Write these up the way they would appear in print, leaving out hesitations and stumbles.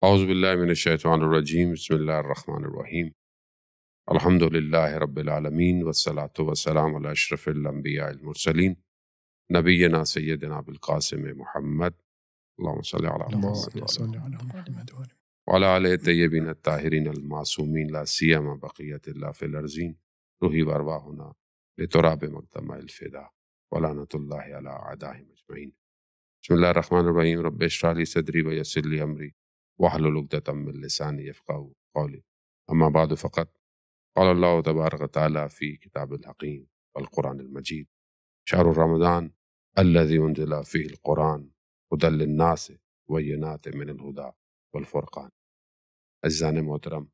اعوذ باللہ من الشیطان الرجیم بسم اللہ الرحمن الرحیم الحمد للہ رب العالمین والصلاة والسلام علی اشرف الانبیاء المرسلین نبینا سیدنا بالقاسم محمد اللہم صلی علی محمد وعلی آلہ طیبین الطاہرین المعصومین لا سیما بقیت اللہ فی الارضین روحی وارواحنا لتراب مقدمہ الفدا ولعنۃ اللہ علی اعدائہم اجمعین بسم اللہ الرحمن الرحیم رب اشرح لی صدری ویسر لی امری واحلل عقدۃ من لسانی یفقہوا قولی اما بعد فقط قال اللہ تبارک و تعالی فی کتاب الحکیم والقرآن المجید شہر رمضان الذی انزل فیہ القرآن ھدی للناس وبینات من الہدی والفرقان۔ عزیزان محترم،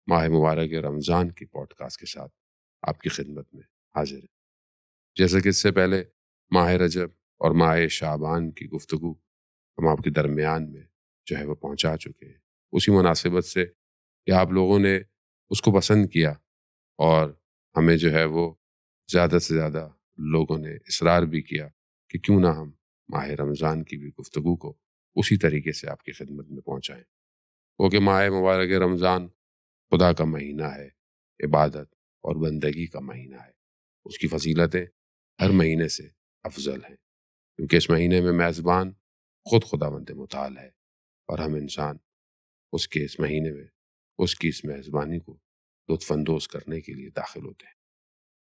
ماہ مبارک رمضان کی پوڈ کاسٹ کے ساتھ آپ کی خدمت میں حاضر ہے۔ جیسا کہ اس سے پہلے ماہ رجب اور ماہ شعبان کی گفتگو ہم آپ کے درمیان میں جو ہے وہ پہنچا چکے ہیں، اسی مناسبت سے کہ آپ لوگوں نے اس کو پسند کیا اور ہمیں جو ہے وہ زیادہ سے زیادہ لوگوں نے اصرار بھی کیا کہ کیوں نہ ہم ماہ رمضان کی بھی گفتگو کو اسی طریقے سے آپ کی خدمت میں پہنچائیں۔ وہ کہ ماہ مبارک رمضان خدا کا مہینہ ہے، عبادت اور بندگی کا مہینہ ہے، اس کی فضیلتیں ہر مہینے سے افضل ہیں، کیونکہ اس مہینے میں میزبان خود خداوند متعال ہے اور ہم انسان اس کے اس مہینے میں اس کی اس میزبانی کو لطف اندوز کرنے کے لیے داخل ہوتے ہیں۔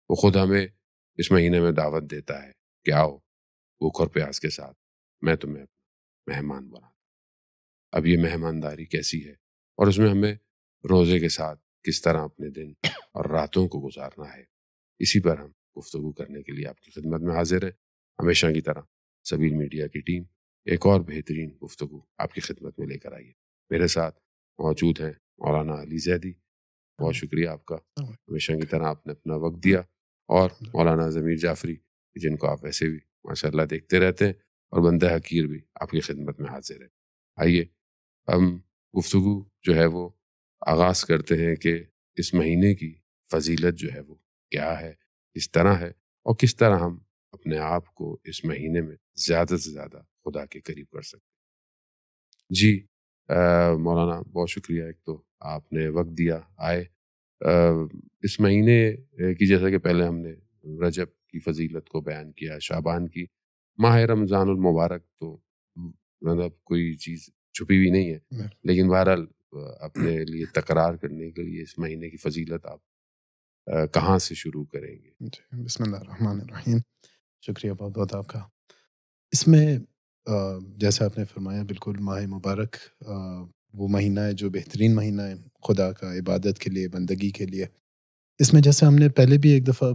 وہ خود ہمیں اس مہینے میں دعوت دیتا ہے کہ آؤ بھوک اور پیاس کے ساتھ میں تمہیں اپنا مہمان بناتا ہوں۔ اب یہ مہمانداری کیسی ہے اور اس میں ہمیں روزے کے ساتھ کس طرح اپنے دن اور راتوں کو گزارنا ہے، اسی پر ہم گفتگو کرنے کے لیے آپ کی خدمت میں حاضر ہیں۔ ہمیشہ کی طرح سبیل میڈیا کی ٹیم ایک اور بہترین گفتگو آپ کی خدمت میں لے کر آئی ہے۔ میرے ساتھ موجود ہیں مولانا علی زیدی، بہت شکریہ آپ کا، ہمیشہ کی طرح آپ نے اپنا وقت دیا، اور مولانا ضمیر جعفری جن کو آپ ویسے بھی ماشاءاللہ دیکھتے رہتے ہیں اور بندہ حقیر بھی آپ کی خدمت میں حاضر ہے۔ آئیے ہم گفتگو جو ہے وہ آغاز کرتے ہیں کہ اس مہینے کی فضیلت جو ہے وہ کیا ہے، کس طرح ہے، اور کس طرح ہم اپنے آپ کو اس مہینے میں زیادہ سے زیادہ خدا کے قریب کر سکتے ہیں۔ جی مولانا بہت شکریہ، ایک تو آپ نے وقت دیا، آئے اس مہینے کی، جیسا کہ پہلے ہم نے رجب کی فضیلت کو بیان کیا، شعبان کی، ماہ رمضان المبارک تو مطلب کوئی چیز چھپی ہوئی نہیں ہے، لیکن بہرحال اپنے لیے تکرار کرنے کے لیے اس مہینے کی فضیلت آپ کہاں سے شروع کریں گے؟ جی، بسم اللہ الرحمن الرحیم، شکریہ بہت بہت آپ کا۔ اس میں جیسا آپ نے فرمایا، بالکل ماہ مبارک وہ مہینہ ہے جو بہترین مہینہ ہے خدا کا، عبادت کے لیے، بندگی کے لیے۔ اس میں جیسے ہم نے پہلے بھی ایک دفعہ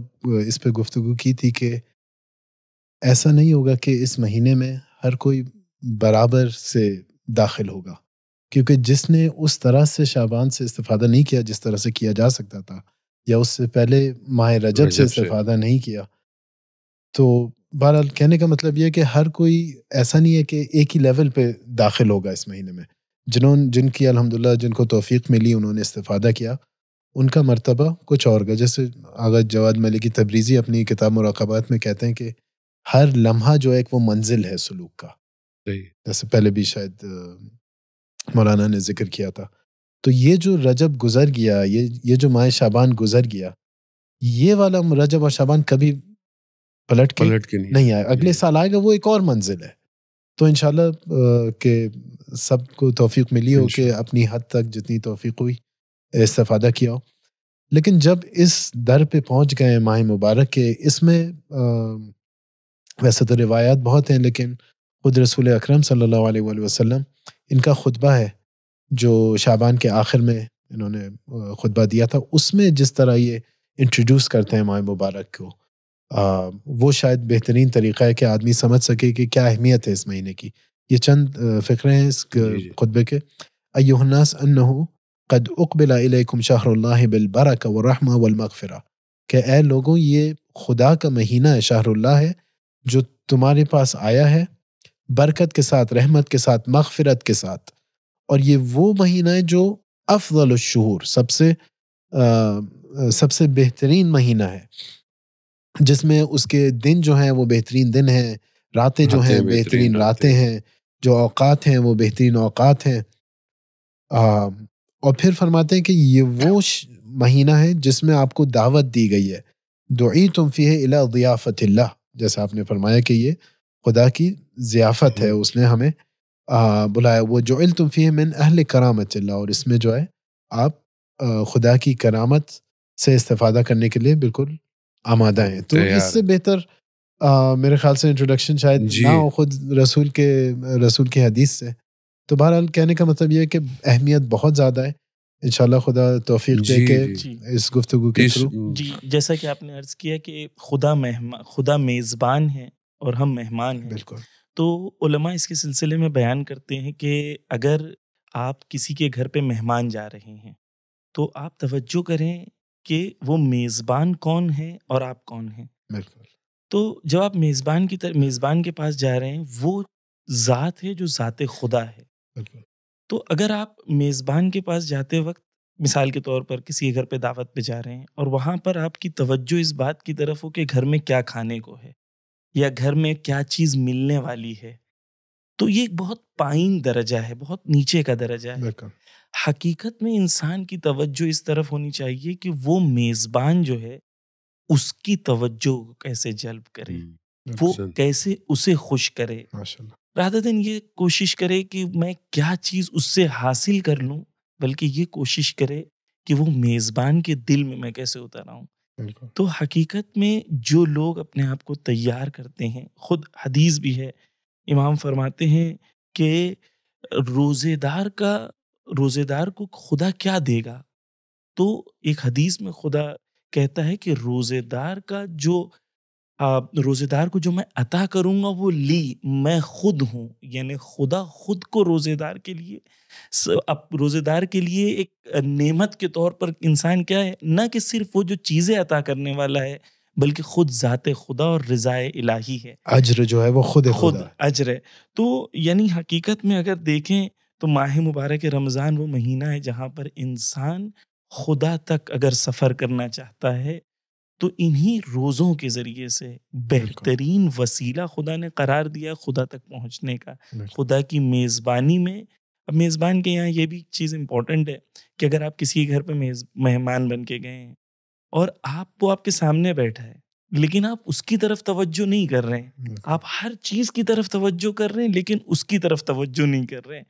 اس پہ گفتگو کی تھی کہ ایسا نہیں ہوگا کہ اس مہینے میں ہر کوئی برابر سے داخل ہوگا، کیونکہ جس نے اس طرح سے شعبان سے استفادہ نہیں کیا جس طرح سے کیا جا سکتا تھا، یا اس سے پہلے ماہ رجب سے استفادہ نہیں کیا، تو بہرحال کہنے کا مطلب یہ ہے کہ ہر کوئی ایسا نہیں ہے کہ ایک ہی لیول پہ داخل ہوگا اس مہینے میں۔ جن کی الحمدللہ جن کو توفیق ملی، انہوں نے استفادہ کیا، ان کا مرتبہ کچھ اور گا۔ جیسے آغا جواد ملکی تبریزی اپنی کتاب مراقبات میں کہتے ہیں کہ ہر لمحہ جو ایک وہ منزل ہے سلوک کا، جیسے پہلے بھی شاید مولانا نے ذکر کیا تھا۔ تو یہ جو رجب گزر گیا، یہ جو ماہ شعبان گزر گیا، یہ والا رجب اور شعبان کبھی پلٹ کے نہیں آئے، اگلے سال آئے گا، وہ ایک اور منزل ہے۔ تو انشاءاللہ کہ سب کو توفیق ملی ہو کہ اپنی حد تک جتنی توفیق ہوئی استفادہ کیا ہو۔ لیکن جب اس در پہ پہنچ گئے ماہ مبارک کے، اس میں ویسے تو روایات بہت ہیں، لیکن خود رسول اکرم صلی اللہ علیہ وآلہ وسلم، ان کا خطبہ ہے جو شعبان کے آخر میں انہوں نے خطبہ دیا تھا، اس میں جس طرح یہ انٹروڈیوس کرتے ہیں ماہ مبارک کو، وہ شاید بہترین طریقہ ہے کہ آدمی سمجھ سکے کہ کیا اہمیت ہے اس مہینے کی۔ یہ چند فقرے ہیں اس خطبے کے۔ ایھا الناس انہ قد اقبل الیکم شہر اللہ بالبرکہ والرحمہ والمغفرہ، کہ اے لوگوں، یہ خدا کا مہینہ ہے، شہر اللہ ہے، جو تمہارے پاس آیا ہے برکت کے ساتھ، رحمت کے ساتھ، مغفرت کے ساتھ، اور یہ وہ مہینہ ہے جو افضل الشہور، سب سے بہترین مہینہ ہے، جس میں اس کے دن جو ہیں وہ بہترین دن ہیں، راتیں جو ہیں بہترین راتیں ہیں، جو اوقات ہیں وہ بہترین اوقات ہیں، اور پھر فرماتے ہیں کہ یہ وہ مہینہ ہے جس میں آپ کو دعوت دی گئی ہے، دعیتم فیہ الی ضیافت اللہ، جیسا آپ نے فرمایا کہ یہ خدا کی ضیافت ہے، اس نے ہمیں بلایا، وہ جعلتم فیہ من اہل کرامت اللہ، اور اس میں جو ہے آپ خدا کی کرامت سے استفادہ کرنے کے لیے بالکل آمادہ ہیں. تو اس سے بہتر میرے خیال سے انٹروڈکشن شاید نہ ہو خود رسول کی حدیث سے. تو بہرحال کہنے کا مطلب یہ ہے کہ اہمیت بہت زیادہ ہے. انشاءاللہ خدا توفیق دے کے اس گفتگو کے تھرو. جی جیسا کہ آپ نے عرض کیا کہ خدا میزبان ہے اور ہم مہمان ہیں. بالکل. تو علماء اس کے سلسلے میں بیان کرتے ہیں کہ اگر آپ کسی کے گھر پہ مہمان جا رہے ہیں تو آپ توجہ کریں کہ وہ میزبان کون ہے اور آپ کون ہیں. بالکل. تو جب آپ میزبان کے پاس جا رہے ہیں، وہ ذات ہے جو ذات خدا ہے. بالکل. تو اگر آپ میزبان کے پاس جاتے وقت مثال کے طور پر کسی کے گھر پہ دعوت پہ جا رہے ہیں اور وہاں پر آپ کی توجہ اس بات کی طرف ہو کہ گھر میں کیا کھانے کو ہے یا گھر میں کیا چیز ملنے والی ہے، تو یہ ایک بہت پائن درجہ ہے، بہت نیچے کا درجہ ہے. بالکل. حقیقت میں انسان کی توجہ اس طرف ہونی چاہیے کہ وہ میزبان جو ہے اس کی توجہ کو کیسے جلب کرے، وہ کیسے اسے خوش کرے، رادر دین یہ کوشش کرے کہ میں کیا چیز اس سے حاصل کر لوں، بلکہ یہ کوشش کرے کہ وہ میزبان کے دل میں کیسے اتر آؤں. تو حقیقت میں جو لوگ اپنے آپ کو تیار کرتے ہیں، خود حدیث بھی ہے، امام فرماتے ہیں کہ روزے دار کو خدا کیا دے گا. تو ایک حدیث میں خدا کہتا ہے کہ روزے دار کو جو میں عطا کروں گا وہ میں خود ہوں. یعنی خدا خود کو روزے دار کے لیے ایک نعمت کے طور پر انسان کیا ہے، نہ کہ صرف وہ جو چیزیں عطا کرنے والا ہے بلکہ خود ذات خدا اور رضائے الہی ہے. اجر جو ہے وہ خود اجر ہے. تو یعنی حقیقت میں اگر دیکھیں تو ماہ مبارک رمضان وہ مہینہ ہے جہاں پر انسان خدا تک اگر سفر کرنا چاہتا ہے تو انہی روزوں کے ذریعے سے بہترین وسیلہ خدا نے قرار دیا خدا تک پہنچنے کا. خدا کی میزبانی میں، اب میزبان کے یہاں یہ بھی چیز امپورٹنٹ ہے کہ اگر آپ کسی گھر پہ مہمان بن کے گئے ہیں اور وہ آپ کے سامنے بیٹھا ہے لیکن آپ اس کی طرف توجہ نہیں کر رہے ہیں، آپ ہر چیز کی طرف توجہ کر رہے ہیں لیکن اس کی طرف توجہ نہیں کر رہے ہیں،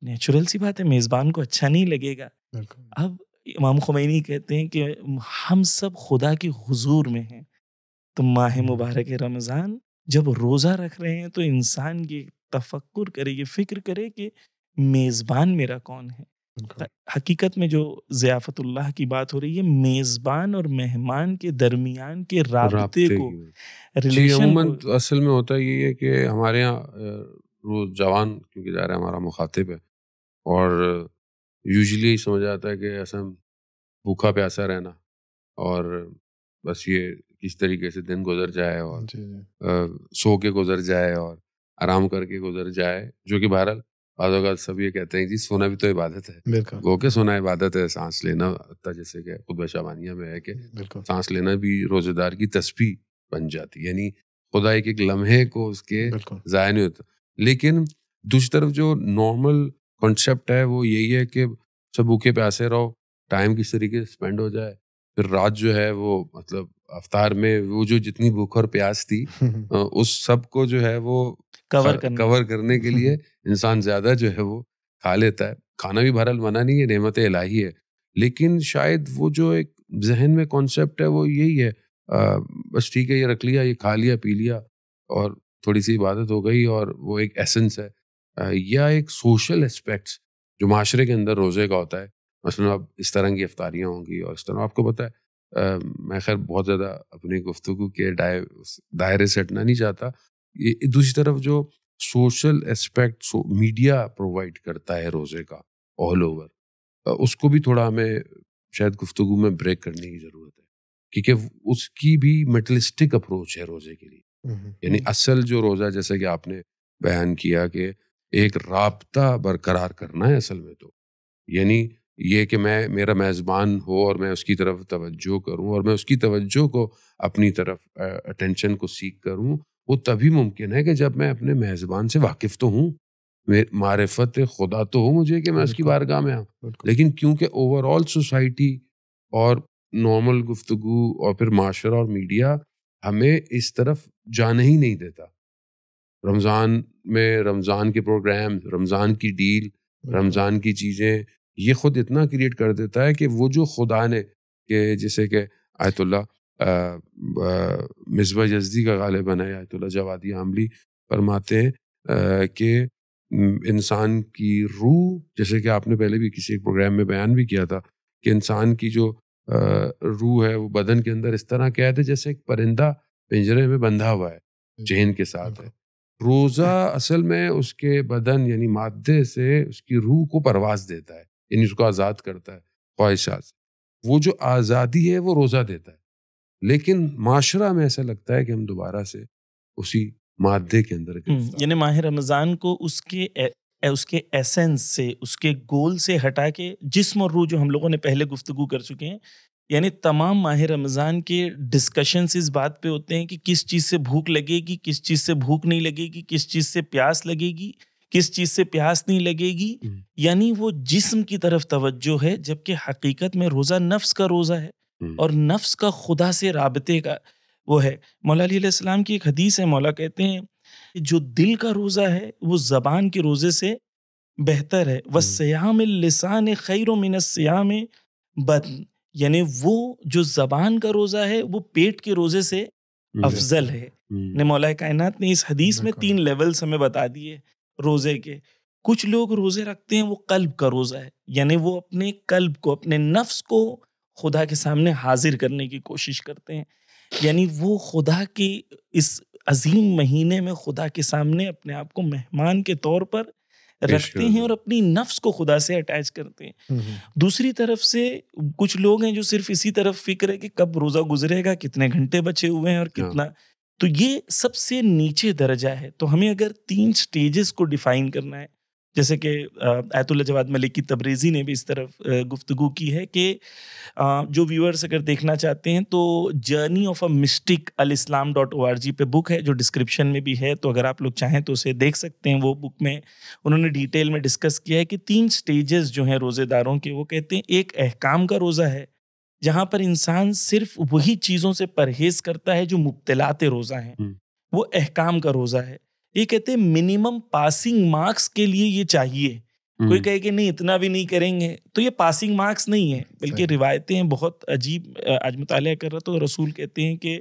نیچرل سی بات ہے میزبان کو اچھا نہیں لگے گا. اب امام خمینی کہتے ہیں کہ ہم سب خدا کے حضور میں ہیں. تو ماہ مبارک رمضان جب روزہ رکھ رہے ہیں تو انسان یہ تفکر کرے، یہ فکر کرے کہ میزبان میرا کون ہے. حقیقت میں جو ضیافت اللہ کی بات ہو رہی ہے، میزبان اور مہمان کے درمیان کے رابطے کو، ریلیشن کو. اصل میں ہوتا یہ ہے کہ ہمارے یہاں روز جوان کیونکہ ظاہر ہمارا مخاطب ہے اور یوزلی یہی سمجھ آتا ہے کہ ایسا بھوکا پیاسا رہنا اور بس یہ کس طریقے سے دن گزر جائے اور سو کے گزر جائے اور آرام کر کے گزر جائے، جو کہ بہرحال بعض اوقات سب یہ کہتے ہیں جی سونا بھی تو عبادت ہے. گو کہ سونا عبادت ہے، سانس لینا جیسے کہ خطبہ شعبانیہ میں ہے کہ سانس لینا بھی روزے دار کی تسبیح بن جاتی، یعنی خدا ایک لمحے کو اس کے ضائع نہیں ہوتا. لیکن دوسری طرف جو نارمل کنسیپٹ ہے وہ یہی ہے کہ سب بھوکے پیاسے رہو، ٹائم کس طریقے سے اسپینڈ ہو جائے، پھر رات جو ہے وہ مطلب افطار میں وہ جو جتنی بھوک اور پیاس تھی اس سب کو جو ہے وہ کور کرنے کے لیے انسان زیادہ جو ہے وہ کھا لیتا ہے. کھانا بھی بہرحال منع نہیں ہے، نعمت الہی ہے، لیکن شاید وہ جو ایک ذہن میں کانسیپٹ ہے وہ یہی ہے بس ٹھیک ہے یہ رکھ لیا، یہ کھا لیا پی لیا اور تھوڑی سی عبادت ہو گئی، اور وہ ایک ایسنس ہے یا ایک سوشل اسپیکٹس جو معاشرے کے اندر روزے کا ہوتا ہے. مثلا اب اس طرح کی افطاریاں ہوں گی اور اس طرح آپ کو پتہ ہے میں خیر بہت زیادہ اپنی گفتگو کے دائرے سے ہٹنا نہیں چاہتا. دوسری طرف جو سوشل اسپیکٹ میڈیا پرووائڈ کرتا ہے روزے کا آل اوور، اس کو بھی تھوڑا ہمیں شاید گفتگو میں بریک کرنے کی ضرورت ہے، کیونکہ اس کی بھی میٹلسٹک اپروچ ہے روزے کے لیے. یعنی اصل جو روزہ جیسے کہ آپ نے بیان کیا کہ ایک رابطہ برقرار کرنا ہے اصل میں، تو یعنی یہ کہ میرا میزبان ہو اور میں اس کی طرف توجہ کروں اور میں اس کی توجہ کو اپنی طرف اٹینشن کو سیکھ کروں، وہ تبھی ممکن ہے کہ جب میں اپنے میزبان سے واقف تو ہوں. معرفت خدا تو ہو مجھے کہ میں اس کی بارگاہ میں آؤں، بالکل لیکن کیونکہ اوور آل سوسائٹی اور نارمل گفتگو اور پھر معاشرہ اور میڈیا ہمیں اس طرف جانے ہی نہیں دیتا. رمضان میں رمضان کے پروگرام، رمضان کی ڈیل، رمضان کی چیزیں، یہ خود اتنا کریٹ کر دیتا ہے کہ وہ جو خدا نے، کہ جیسے کہ آیت اللہ مصباح یزدی کا غالباً ہے، آیت اللہ جوادی عاملی فرماتے ہیں کہ انسان کی روح، جیسے کہ آپ نے پہلے بھی کسی ایک پروگرام میں بیان بھی کیا تھا کہ انسان کی جو روح ہے وہ بدن کے اندر اس طرح قید ہے جیسے ایک پرندہ پنجرے میں بندھا ہوا ہے، چین کے ساتھ ہے. روزہ اصل میں اس کے بدن یعنی مادے سے اس کی روح کو پرواز دیتا ہے، یعنی اس کو آزاد کرتا ہے خواہشات سے. وہ جو آزادی ہے وہ روزہ دیتا ہے، لیکن معاشرہ میں ایسا لگتا ہے کہ ہم دوبارہ سے اسی مادے کے اندر یعنی ماہ رمضان کو اس کے ایسنس سے، اس کے گول سے ہٹا کے جسم اور روح، جو ہم لوگوں نے پہلے گفتگو کر چکے ہیں، یعنی تمام ماہ رمضان کے ڈسکشنز اس بات پہ ہوتے ہیں کہ کس چیز سے بھوک لگے گی، کس چیز سے بھوک نہیں لگے گی، کس چیز سے پیاس لگے گی، کس چیز سے پیاس نہیں لگے گی. یعنی وہ جسم کی طرف توجہ ہے، جبکہ حقیقت میں روزہ نفس کا روزہ ہے اور نفس کا خدا سے رابطے کا وہ ہے. مولا علی علیہ السلام کی ایک حدیث ہے، مولا کہتے ہیں کہ جو دل کا روزہ ہے وہ زبان کے روزے سے بہتر ہے. وَالصِّيَامِ اللِّسَانِ خَيْرٌ مِّنَ الصِّيَامِ بَطْنِ، یعنی وہ جو زبان کا روزہ ہے وہ پیٹ کے روزے سے افضل ہے. نے مولا کائنات نے اس حدیث میں 3 لیولز ہمیں بتا دیے روزے کے. کچھ لوگ روزے رکھتے ہیں وہ قلب کا روزہ ہے، یعنی وہ اپنے قلب کو، اپنے نفس کو خدا کے سامنے حاضر کرنے کی کوشش کرتے ہیں، یعنی وہ خدا کی اس عظیم مہینے میں خدا کے سامنے اپنے آپ کو مہمان کے طور پر رکھتے ہیں اور اپنی نفس کو خدا سے اٹیچ کرتے ہیں. دوسری طرف سے کچھ لوگ ہیں جو صرف اسی طرف فکر ہے کہ کب روزہ گزرے گا، کتنے گھنٹے بچے ہوئے ہیں اور کتنا. تو یہ سب سے نیچے درجہ ہے. تو ہمیں اگر 3 سٹیجز کو ڈیفائن کرنا ہے، جیسے کہ آیت اللہ جواد ملکی تبریزی نے بھی اس طرف گفتگو کی ہے کہ جو ویورز اگر دیکھنا چاہتے ہیں تو journey of a mystic alislam.org پہ بک ہے جو ڈسکرپشن میں بھی ہے، تو اگر آپ لوگ چاہیں تو اسے دیکھ سکتے ہیں. وہ بک میں انہوں نے ڈیٹیل میں ڈسکس کیا ہے کہ 3 سٹیجز جو ہیں روزے داروں کے، وہ کہتے ہیں ایک احکام کا روزہ ہے جہاں پر انسان صرف وہی چیزوں سے پرہیز کرتا ہے جو مبتلات روزہ ہیں، وہ احکام کا روزہ ہے. یہ کہتے ہیں منیمم پاسنگ مارکس کے لیے یہ چاہیے. کوئی کہے کہ نہیں اتنا بھی نہیں کریں گے تو یہ پاسنگ مارکس نہیں ہے، بلکہ روایتیں بہت عجیب. آج مطالعہ کر رہا تو رسول کہتے ہیں کہ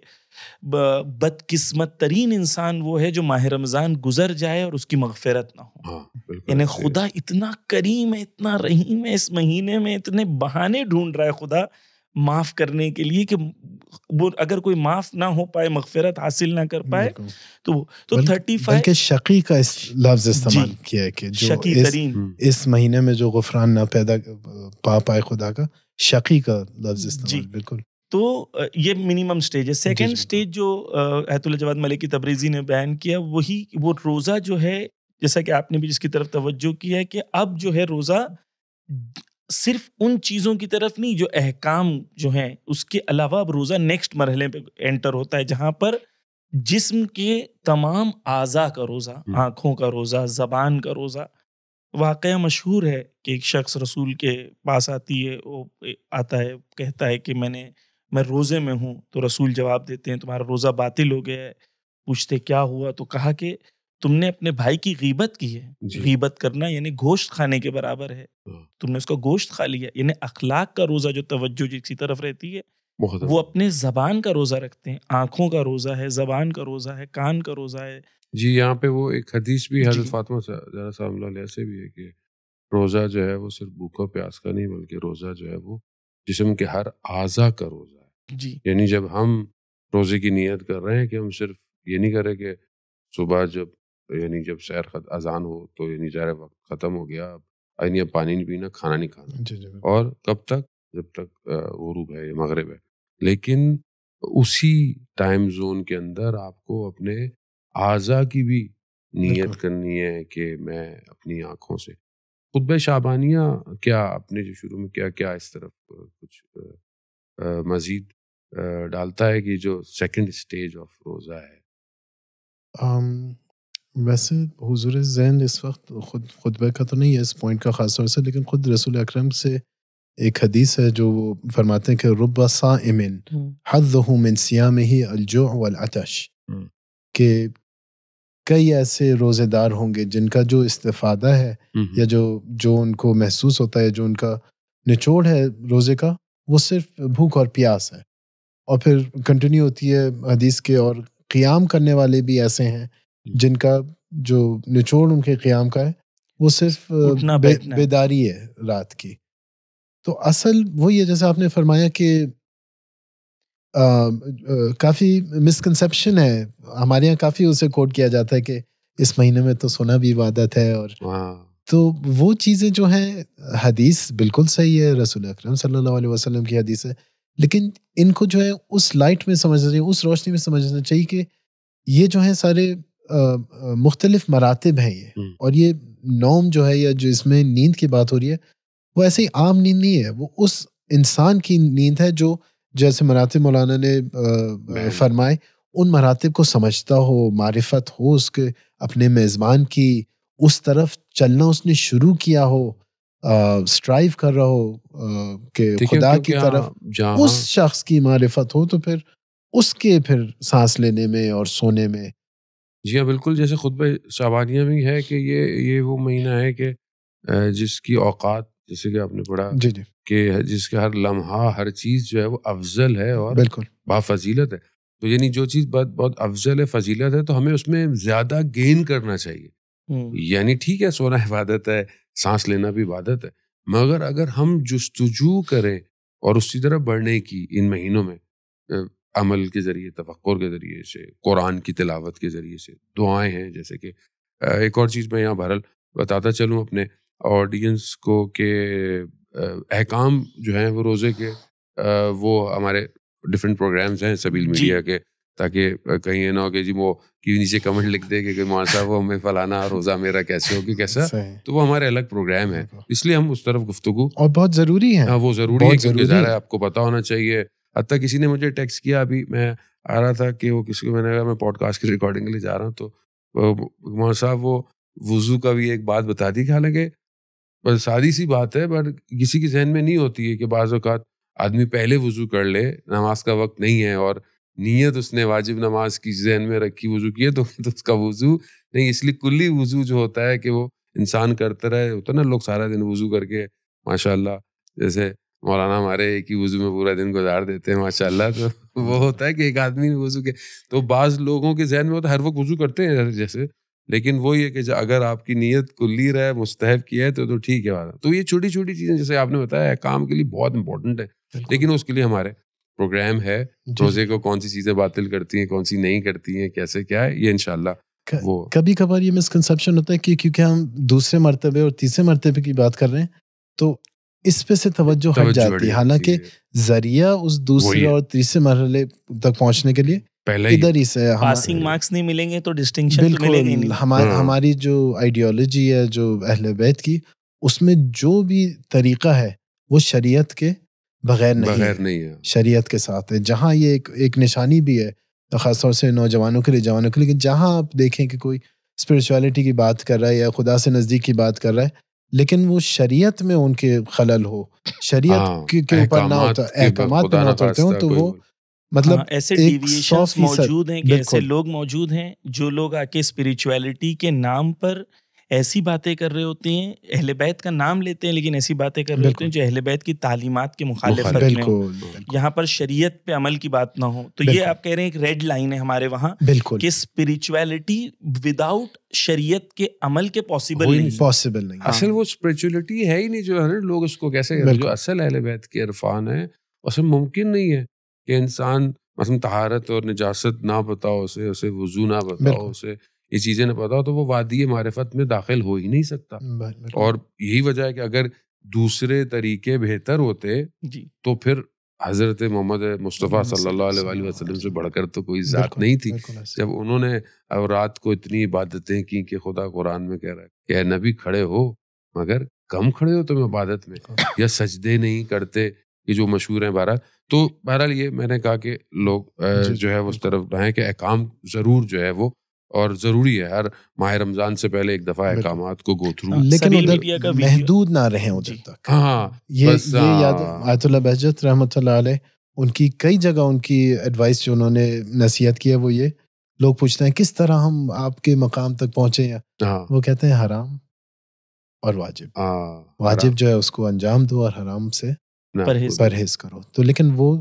بدقسمت ترین انسان وہ ہے جو ماہ رمضان گزر جائے اور اس کی مغفرت نہ ہو. یعنی خدا اتنا کریم ہے، اتنا رحیم ہے، اس مہینے میں اتنے بہانے ڈھونڈ رہا ہے خدا معاف کرنے کے لیے کہ وہ اگر کوئی معاف نہ ہو پائے، مغفرت حاصل نہ کر پائے تو 35 بلکہ شقی کا اس لفظ استعمال کیا ہے کہ جو شقی ترین اس مہینے میں جو غفران نہ پیدا پا پائے خدا کا، شقی کا لفظ استعمال. بالکل. تو یہ منیمم سٹیج ہے. سیکنڈ سٹیج جو آیت اللہ جواد ملکی تبریزی نے بیان کیا، وہی وہ روزہ جو ہے، جیسا کہ آپ نے بھی جس کی طرف توجہ کی ہے کہ اب جو ہے روزہ صرف ان چیزوں کی طرف نہیں جو احکام جو ہیں، اس کے علاوہ اب روزہ نیکسٹ مرحلے پہ انٹر ہوتا ہے جہاں پر جسم کے تمام اعضاء کا روزہ، آنکھوں کا روزہ، زبان کا روزہ. واقعہ مشہور ہے کہ ایک شخص رسول کے پاس آتی ہے، وہ آتا ہے کہتا ہے کہ میں روزے میں ہوں. تو رسول جواب دیتے ہیں تمہارا روزہ باطل ہو گیا ہے. پوچھتے کیا ہوا؟ تو کہا کہ تم نے اپنے بھائی کی غیبت کی ہے. غیبت کرنا یعنی گوشت کھانے کے برابر ہے. تم نے اس کا گوشت کھا لیا. یعنی اخلاق کا روزہ جو توجہ جس کی طرف رہتی ہے وہ اپنے زبان کا روزہ رکھتے ہیں. آنکھوں کا روزہ ہے، زبان کا روزہ ہے، کان کا روزہ ہے. جی یہاں پہ وہ ایک حدیث بھی حضرت فاطمہ زہرا صاحب علیہ سے بھی ہے کہ روزہ جو ہے وہ صرف بھوک و پیاس کا نہیں، بلکہ روزہ جو ہے وہ جسم کے ہر اعضاء کا روزہ ہے. یعنی جب ہم روزے کی نیت کر رہے ہیں کہ ہم صرف یہ نہیں کر رہے کہ صبح جب سحر اذان ہو تو یعنی ظاہر وقت ختم ہو گیا، اب پانی نہیں پینا، کھانا نہیں کھانا، اور کب تک؟ جب تک غروب ہے یا مغرب ہے. لیکن اسی ٹائم زون کے اندر آپ کو اپنے اعضاء کی بھی نیت کرنی ہے کہ میں اپنی آنکھوں سے. خطبہ شعبانیہ کیا آپ نے جو شروع میں کیا اس طرف کچھ مزید ڈالتا ہے کہ جو سیکنڈ سٹیج آف روزہ ہے؟ ویسے حضور ذہن اس وقت خود خطبہ کا تو نہیں ہے اس پوائنٹ کا خاص طور سے، لیکن خود رسول اکرم سے ایک حدیث ہے جو وہ فرماتے ہیں کہ رب صائم حظہ من صیامہ الجوع والعطش، کہ کئی ایسے روزے دار ہوں گے جن کا جو استفادہ ہے یا جو ان کو محسوس ہوتا ہے، جو ان کا نچوڑ ہے روزے کا، وہ صرف بھوک اور پیاس ہے. اور پھر کنٹینیو ہوتی ہے حدیث کے، اور قیام کرنے والے بھی ایسے ہیں جن کا جو نچوڑ ان کے قیام کا ہے وہ صرف بیداری ہے رات کی. تو اصل وہی ہے جیسا آپ نے فرمایا کہ کافی مسکنسیپشن ہے ہمارے یہاں، کافی اسے کوٹ کیا جاتا ہے کہ اس مہینے میں تو سونا بھی عبادت ہے، اور تو وہ چیزیں جو ہیں حدیث بالکل صحیح ہے، رسول اکرم صلی اللہ علیہ وسلم کی حدیث ہے، لیکن ان کو جو ہے اس لائٹ میں سمجھنا چاہیے، اس روشنی میں سمجھنا چاہیے کہ یہ جو ہیں سارے مختلف مراتب ہیں یہ، اور یہ نوم جو ہے یا جو اس میں نیند کی بات ہو رہی ہے وہ ایسے ہی عام نیند نہیں ہے، وہ اس انسان کی نیند ہے جو جیسے مراتب مولانا نے فرمائے ان مراتب کو سمجھتا ہو، معرفت ہو اس کے اپنے میزبان کی، اس طرف چلنا اس نے شروع کیا ہو، سٹرائیو کر رہا ہو کہ خدا کی طرف اس شخص کی معرفت ہو، تو پھر اس کے پھر سانس لینے میں اور سونے میں. جی ہاں بالکل، جیسے خطبہ شعبانیہ میں ہے کہ یہ وہ مہینہ ہے کہ جس کی اوقات جیسے کہ آپ نے پڑھا جی جی کہ جس کا ہر لمحہ ہر چیز جو ہے وہ افضل ہے اور بالکل بافضیلت ہے. تو یعنی جو چیز بہت افضل ہے، فضیلت ہے، تو ہمیں اس میں زیادہ گین کرنا چاہیے. یعنی ٹھیک ہے سونا عبادت ہے، سانس لینا بھی عبادت ہے، مگر اگر ہم جستجو کریں اور اسی طرح بڑھنے کی ان مہینوں میں عمل کے ذریعے، تفکر کے ذریعے سے، قرآن کی تلاوت کے ذریعے سے، دعائیں ہیں، جیسے کہ ایک اور چیز میں یہاں بہرحال بتاتا چلوں اپنے آڈینس کو کہ احکام جو ہیں وہ روزے کے وہ ہمارے ڈفرینٹ پروگرامز ہیں سبیل میڈیا کے، تاکہ کہیں یہ نہ ہو کہ جی وہ کہ نیچے کمنٹ لکھ دے کہ مولانا صاحب وہ ہمیں فلانا روزہ میرا کیسے ہوگی کیسا، تو وہ ہمارے الگ پروگرام ہے، اس لیے ہم اس طرف گفتگو اور بہت ضروری ہے. ہاں وہ ضروری ہے کیونکہ ظاہر ہے آپ کو پتہ ہونا چاہیے. حتیٰ کسی نے مجھے ٹیکسٹ کیا، ابھی میں آ رہا تھا کہ وہ کسی کو میں نے کہا میں پوڈ کاسٹ کی ریکارڈنگ کے لیے جا رہا ہوں، تو مولانا صاحب وہ وضو کا بھی ایک بات بتا دی کہ حالانکہ بس سادی سی بات ہے، بٹ کسی کے ذہن میں نہیں ہوتی ہے کہ بعض اوقات آدمی پہلے وضو کر لے، نماز کا وقت نہیں ہے اور نیت اس نے واجب نماز کی ذہن میں رکھی وضو کیے، تو اس کا وضو نہیں. اس لیے کلی وضو جو ہوتا ہے کہ وہ انسان کرتا رہے، ہوتا نا لوگ سارا دن وضو کر کے ماشاء اللہ، جیسے مولانا ہمارے ایک ہی وضو میں پورا دن گزار دیتے ہیں ماشاء اللہ، تو وہ ہوتا ہے کہ ایک آدمی وضو کے، تو بعض لوگوں کے ذہن میں ہوتا ہے ہر وقت وضو کرتے ہیں جیسے، لیکن وہ یہ کہ اگر آپ کی نیت کلی رہے، مستحب کی ہے تو ٹھیک ہے. تو یہ چھوٹی چھوٹی چیزیں جیسے آپ نے بتایا کام کے لیے بہت امپورٹنٹ ہے، لیکن اس کے لیے ہمارے پروگرام ہے، روزے کو کون سی چیزیں باطل کرتی ہیں، کون سی نہیں کرتی ہیں، کیسے کیا ہے، یہ انشاءاللہ. وہ کبھی کبھار یہ مسکنسیپشن ہوتا ہے کہ کیونکہ ہم دوسرے مرتبے اور تیسرے مرتبے کی بات کر رہے ہیں تو اس پہ سے توجہ ہٹ جاتی ہے، حالانکہ ذریعہ اس دوسرے اور تیسرے مرحلے تک پہنچنے کے لیے ادھر ہی سے پاسنگ مارکس نہیں ملیں گے تو ڈسٹنکشن تو ملے گا ہی نہیں. ہماری جو آئیڈیالوجی ہے جو اہل بیت کی، اس میں جو بھی طریقہ ہے وہ شریعت کے بغیر نہیں ہے، شریعت کے ساتھ ہے. جہاں یہ ایک نشانی بھی ہے خاص طور سے نوجوانوں کے لیے، جوانوں کے لیے، لیکن جہاں آپ دیکھیں کہ کوئی اسپرچویلٹی کی بات کر رہا ہے یا خدا سے نزدیک کی بات کر رہا ہے، لیکن وہ شریعت میں ان کے خلل ہو، شریعت کے اوپر نہ ہوتا، احکامات پہ نہ اترتے ہوں، تو وہ مطلب ایسے ڈیویشنز موجود ہیں کہ ایسے لوگ موجود ہیں جو لوگ آ کے اسپرچویلٹی کے نام پر ایسی باتیں کر رہے ہوتے ہیں، اہل بیت کا نام لیتے ہیں لیکن ایسی باتیں کر رہے ہوتے ہیں جو اہل بیت کی تعلیمات کے مخالفت میں ہو، یہاں پر شریعت پہ عمل کی بات نہ ہو. تو یہ آپ کہہ رہے ہیں ایک ریڈ لائن ہے ہمارے وہاں کہ اسپرچویلٹی وداؤٹ شریعت کے عمل کے پاسبل نہیں. اصل وہ اسپرچویلٹی ہے ہی نہیں، جو ہے لوگ اس کو کیسے، جو اصل اہل بیت کے عرفان ہے اس میں ممکن نہیں ہے کہ انسان مثلا طہارت اور نجاست نہ بتاؤ، اسے وضو نہ بتاؤ، اسے یہ چیزیں نہ بتاؤ، تو وہ وادی معرفت میں داخل ہو ہی نہیں سکتا. اور یہی وجہ ہے کہ اگر دوسرے طریقے بہتر ہوتے تو پھر حضرت محمد مصطفیٰ صلی اللہ علیہ وسلم سے بڑھ کر تو کوئی ذات نہیں تھی. جب انہوں نے رات کو اتنی عبادتیں کی کہ خدا قرآن میں کہہ رہا ہے کہ اے نبی کھڑے ہو مگر کم کھڑے ہو تم عبادت میں، یا سجدے نہیں کرتے، یہ جو مشہور ہیں. تو بہرحال یہ میں نے کہا کہ لوگ جو ہے اس طرف رہیں کہ احکام ضرور جو ہے وہ اور ضروری ہے ہر ماہ رمضان سے پہلے ایک دفعہ احکامات کو گو تھرو. لیکن سبیل ادھر میڈیا کا ویڈیو محدود نہ رہیں ادھر جی تک. ہاں یہ بس یاد آیت اللہ بہجت رحمۃ اللہ علیہ ان کی کئی جگہ ان کی ایڈوائس جو انہوں نے نصیحت کی ہے وہ یہ لوگ پوچھتے ہیں کس طرح ہم آپ کے مقام تک پہنچے ہیں, ہاں وہ کہتے ہیں حرام اور واجب. واجب جو ہے اس کو انجام دو اور حرام سے پرہیز کرو. تو لیکن وہ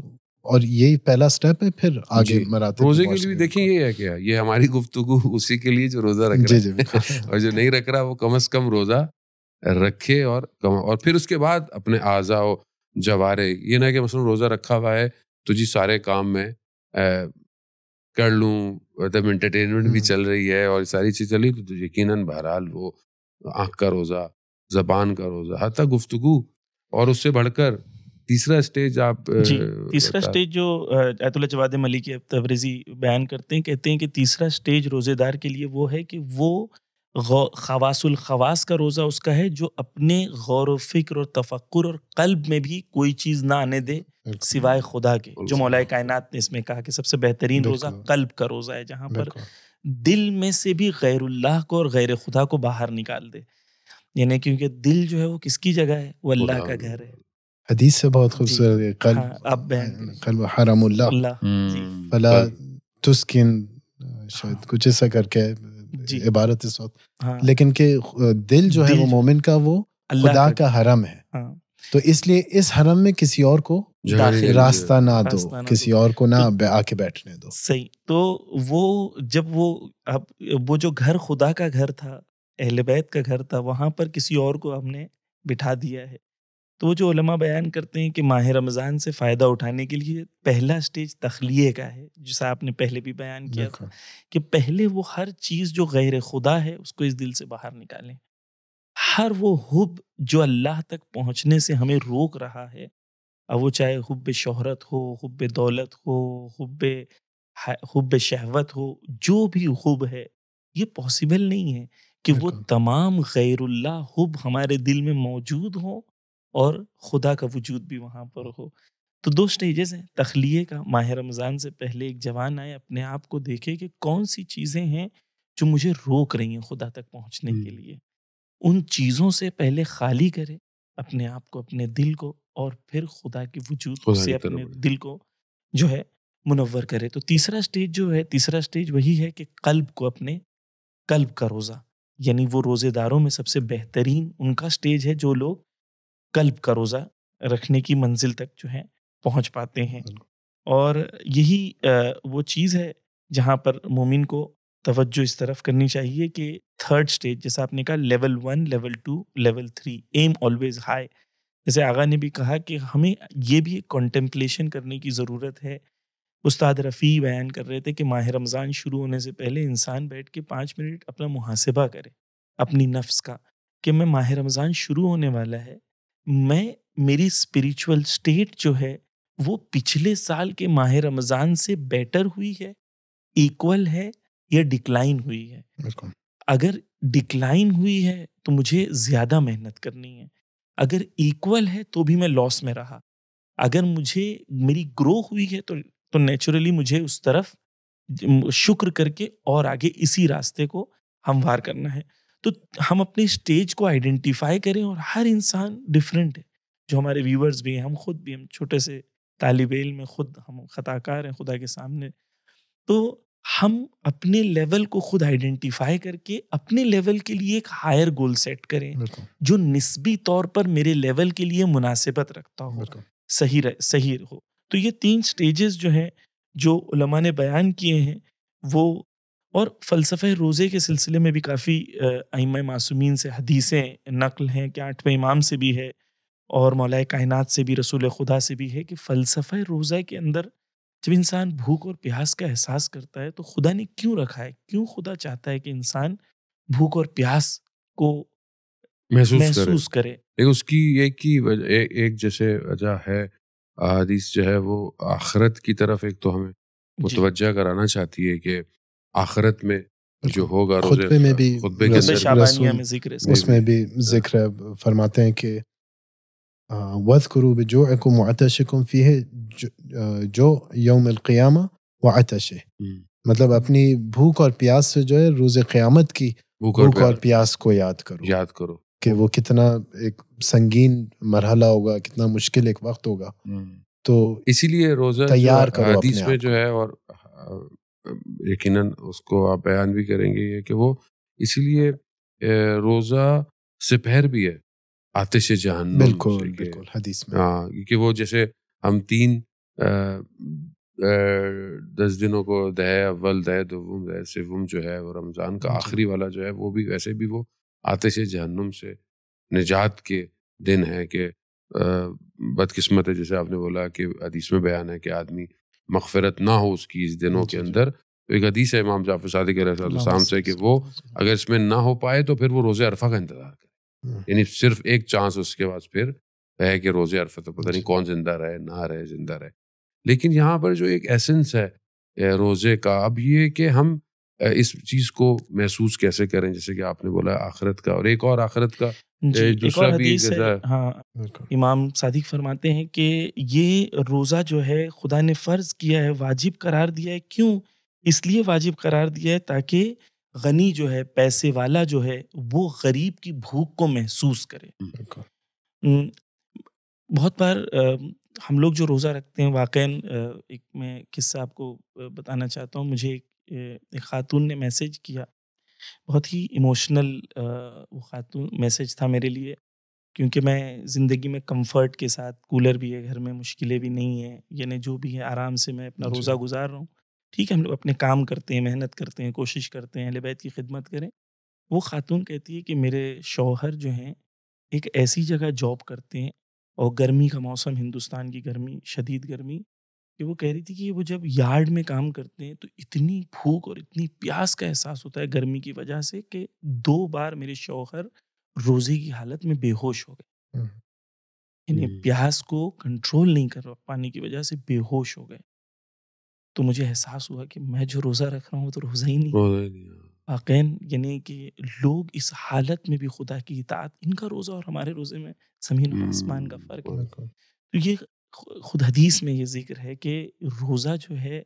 اور یہی پہلا سٹیپ ہے, پھر آگے مراتب. روزے کے لیے دیکھیں یہ ہے کیا, یہ ہماری گفتگو اسی کے لیے جو روزہ رکھ رہا ہے اور جو نہیں رکھ رہا وہ کم از کم روزہ رکھے اور پھر اس کے بعد اپنے اعضاء و جوارے, یہ نہ کہ مثلا روزہ رکھا ہوا ہے تو جی سارے کام میں کر لوں, مطلب انٹرٹینمنٹ بھی چل رہی ہے اور ساری چیز چل رہی تو یقیناً بہرحال وہ آنکھ کا روزہ, زبان کا روزہ, حتیٰ گفتگو, اور اس سے بڑھ کر تیسرا سٹیج آپ جی تیسرا سٹیج جو آیت اللہ جواد ملکی تبریزی بیان کرتے ہیں, کہتے ہیں کہ تیسرا سٹیج روزے دار کے لیے وہ ہے کہ وہ خواص الخواص کا روزہ اس کا ہے جو اپنے غور و فکر اور تفکر اور قلب میں بھی کوئی چیز نہ آنے دے سوائے خدا کے, جو مولا کائنات نے اس میں کہا کہ سب سے بہترین روزہ قلب کا روزہ ہے, جہاں پر دل میں سے بھی غیر اللہ کو اور غیر خدا کو باہر نکال دے. یعنی کیونکہ دل جو ہے وہ کس کی جگہ ہے, وہ اللہ کا گھر ہے. حدیث سے بہت خوبصورت قلب حرم اللہ فلا تسکن, شاید کچھ ایسا کر کے عبارت اس وقت, لیکن کہ دل جو ہے وہ مومن کا وہ خدا کا حرم ہے, تو اس لیے اس حرم میں کسی اور کو راستہ نہ دو, کسی اور کو نہ آ کے بیٹھنے دو. صحیح. تو وہ جب وہ جو گھر خدا کا گھر تھا, اہل بیت کا گھر تھا, وہاں پر کسی اور کو ہم نے بٹھا دیا ہے. تو وہ جو علماء بیان کرتے ہیں کہ ماہ رمضان سے فائدہ اٹھانے کے لیے پہلا سٹیج تخلیے کا ہے, جیسا آپ نے پہلے بھی بیان کیا تھا کہ پہلے وہ ہر چیز جو غیر خدا ہے اس کو اس دل سے باہر نکالیں. ہر وہ حب جو اللہ تک پہنچنے سے ہمیں روک رہا ہے, اب وہ چاہے حب شہرت ہو, حب دولت ہو, حب شہوت ہو, جو بھی حب ہے, یہ پاسبل نہیں ہے کہ وہ تمام غیر اللہ حب ہمارے دل میں موجود ہوں اور خدا کا وجود بھی وہاں پر ہو. تو دو سٹیجز ہیں تخلیے کا. ماہ رمضان سے پہلے ایک جوان آئے, اپنے آپ کو دیکھے کہ کون سی چیزیں ہیں جو مجھے روک رہی ہیں خدا تک پہنچنے کے لیے. ان چیزوں سے پہلے خالی کرے اپنے آپ کو, اپنے دل کو, اور پھر خدا کے وجود سے اپنے دل کو جو ہے منور کرے. تو تیسرا سٹیج جو ہے, تیسرا سٹیج وہی ہے کہ قلب کو, اپنے قلب کا روزہ, یعنی وہ روزے داروں میں سب سے بہترین ان کا سٹیج ہے جو لوگ قلب کا روزہ رکھنے کی منزل تک جو ہے پہنچ پاتے ہیں. اور یہی وہ چیز ہے جہاں پر مومن کو توجہ اس طرف کرنی چاہیے کہ تھرڈ سٹیج, جیسا آپ نے کہا level 1, level 2, level 3, am always high. جیسے آغا نے بھی کہا کہ ہمیں یہ بھی کنٹمپلیشن کرنے کی ضرورت ہے. استاد رفیع بیان کر رہے تھے کہ ماہ رمضان شروع ہونے سے پہلے انسان بیٹھ کے 5 منٹ اپنا محاسبہ کرے اپنی نفس کا, کہ میں ماہ رمضان شروع ہونے والا ہے, میں میری اسپریچول سٹیٹ جو ہے وہ پچھلے سال کے ماہ رمضان سے بیٹر ہوئی ہے, ایکول ہے, یا ڈکلائن ہوئی ہے. اگر ڈکلائن ہوئی ہے تو مجھے زیادہ محنت کرنی ہے, اگر ایکول ہے تو بھی میں لاس میں رہا, اگر مجھے میری گرو ہوئی ہے تو نیچرلی مجھے اس طرف شکر کر کے اور آگے اسی راستے کو ہموار کرنا ہے. تو ہم اپنے سٹیج کو آئیڈینٹیفائی کریں, اور ہر انسان ڈیفرنٹ ہے, جو ہمارے ویورز بھی ہیں, ہم خود بھی, ہم چھوٹے سے طالب علم میں خود ہم خطا کار ہیں خدا کے سامنے. تو ہم اپنے لیول کو خود آئیڈینٹیفائی کر کے اپنے لیول کے لیے ایک ہائر گول سیٹ کریں جو نسبی طور پر میرے لیول کے لیے مناسبت رکھتا ہو, صحیح ہو. تو یہ 3 سٹیجز جو ہیں جو علماء نے بیان کیے ہیں وہ, اور فلسفہ روزے کے سلسلے میں بھی کافی ائمہ معصومین سے حدیثیں نقل ہیں کہ 8ویں امام سے بھی ہے اور مولا کائنات سے بھی, رسول خدا سے بھی ہے کہ فلسفہ روزہ کے اندر جب انسان بھوک اور پیاس کا احساس کرتا ہے تو خدا نے کیوں رکھا ہے, کیوں خدا چاہتا ہے کہ انسان بھوک اور پیاس کو محسوس کرے. اس کی ایک جیسے وجہ ہے, حدیث جو ہے وہ آخرت کی طرف ایک تو ہمیں متوجہ کرانا چاہتی ہے کہ آخرت میں جو ہوگا, خطبے میں بھی, خطبہ شعبانیہ میں ذکر ہے, اس میں بھی ذکر فرماتے ہیں کہ وَاذْكُرُوا بِجُوعِكُمْ وَعَطَشِكُمْ فِيهِ جو یوم القیامہ وعطشہ, مطلب اپنی بھوک اور پیاس سے جو ہے روز قیامت کی بھوک بھوک اور اور پیاس کو یاد کرو یاد کرو کہ وہ کتنا ایک سنگین مرحلہ ہوگا، کتنا مشکل ایک وقت ہوگا. تو اسی لیے روزہ جو تیار کرو حدیث اپنے میں آپ جو کو. ہے، اور یقیناً اس کو آپ بیان بھی کریں گے، یہ کہ وہ اسی لیے روزہ سپہر بھی ہے آتش جہنم بالکل سے، کہ بالکل حدیث میں ہاں، کہ وہ جیسے ہم 10 دنوں کو دہ اول، دہ دوم، دہ سوم جو ہے، وہ رمضان کا جی آخری والا جو ہے، وہ بھی ویسے بھی وہ آتش جہنم سے نجات کے دن ہے. کہ بدقسمت ہے، جیسے آپ نے بولا کہ حدیث میں بیان ہے کہ آدمی مغفرت نہ ہو اس کی اس دنوں کے جی جی اندر. تو ایک حدیث ہے امام جعفر صادق علیہ اللہم السلام سے صلی کہ اللہ وہ علیہ وسلم. اگر اس میں نہ ہو پائے تو پھر وہ روزے عرفہ کا انتظار کرے. یعنی صرف ایک چانس اس کے بعد پھر ہے کہ روزے عرفہ، تو پتہ نہیں جی. کون زندہ رہے، نہ رہے، زندہ رہے. لیکن یہاں پر جو ایک ایسنس ہے روزے کا، اب یہ کہ ہم اس چیز کو محسوس کیسے کریں، جیسے کہ آپ نے بولا آخرت کا، اور ایک اور آخرت کا جی، ایک اور دوسرا بھی حدیث ہے. ہاں، بالکل امام صادق فرماتے ہیں کہ یہ روزہ جو ہے خدا نے فرض کیا ہے، واجب قرار دیا ہے. کیوں؟ اس لیے واجب قرار دیا ہے تاکہ غنی جو ہے، پیسے والا جو ہے، وہ غریب کی بھوک کو محسوس کرے. بالکل. م، بہت بار ہم لوگ جو روزہ رکھتے ہیں، واقعاً ایک میں قصہ آپ کو بتانا چاہتا ہوں. مجھے ایک خاتون نے میسج کیا، بہت ہی ایموشنل وہ خاتون میسج تھا میرے لیے، کیونکہ میں زندگی میں کمفرٹ کے ساتھ، کولر بھی ہے گھر میں، مشکلیں بھی نہیں ہیں، یعنی جو بھی ہے آرام سے میں اپنا جی روزہ گزار رہا ہوں. ٹھیک ہے، ہم لوگ اپنے کام کرتے ہیں، محنت کرتے ہیں، کوشش کرتے ہیں اہل بیت کی خدمت کریں. وہ خاتون کہتی ہے کہ میرے شوہر جو ہیں ایک ایسی جگہ جاب کرتے ہیں، اور گرمی کا موسم، ہندوستان کی گرمی، شدید گرمی، کہ وہ کہہ رہی تھی کہ وہ جب یارڈ میں کام کرتے ہیں تو اتنی بھوک اور اتنی پیاس کا احساس ہوتا ہے گرمی کی وجہ سے کہ 2 بار میرے شوہر روزے کی حالت میں بے ہوش ہو گئے. یعنی پیاس کو کنٹرول نہیں کر پانے کی وجہ سے بے ہوش ہو گئے. تو مجھے احساس ہوا کہ میں جو روزہ رکھ رہا ہوں وہ تو روزہ ہی نہیں. روزہ ہی نہیں. واقعاً یعنی کہ لوگ اس حالت میں بھی خدا کی اطاعت، ان کا روزہ اور ہمارے روزے میں زمین و آسمان کا فرق ہے. بالکل. تو یہ خود حدیث میں یہ ذکر ہے کہ روزہ جو ہے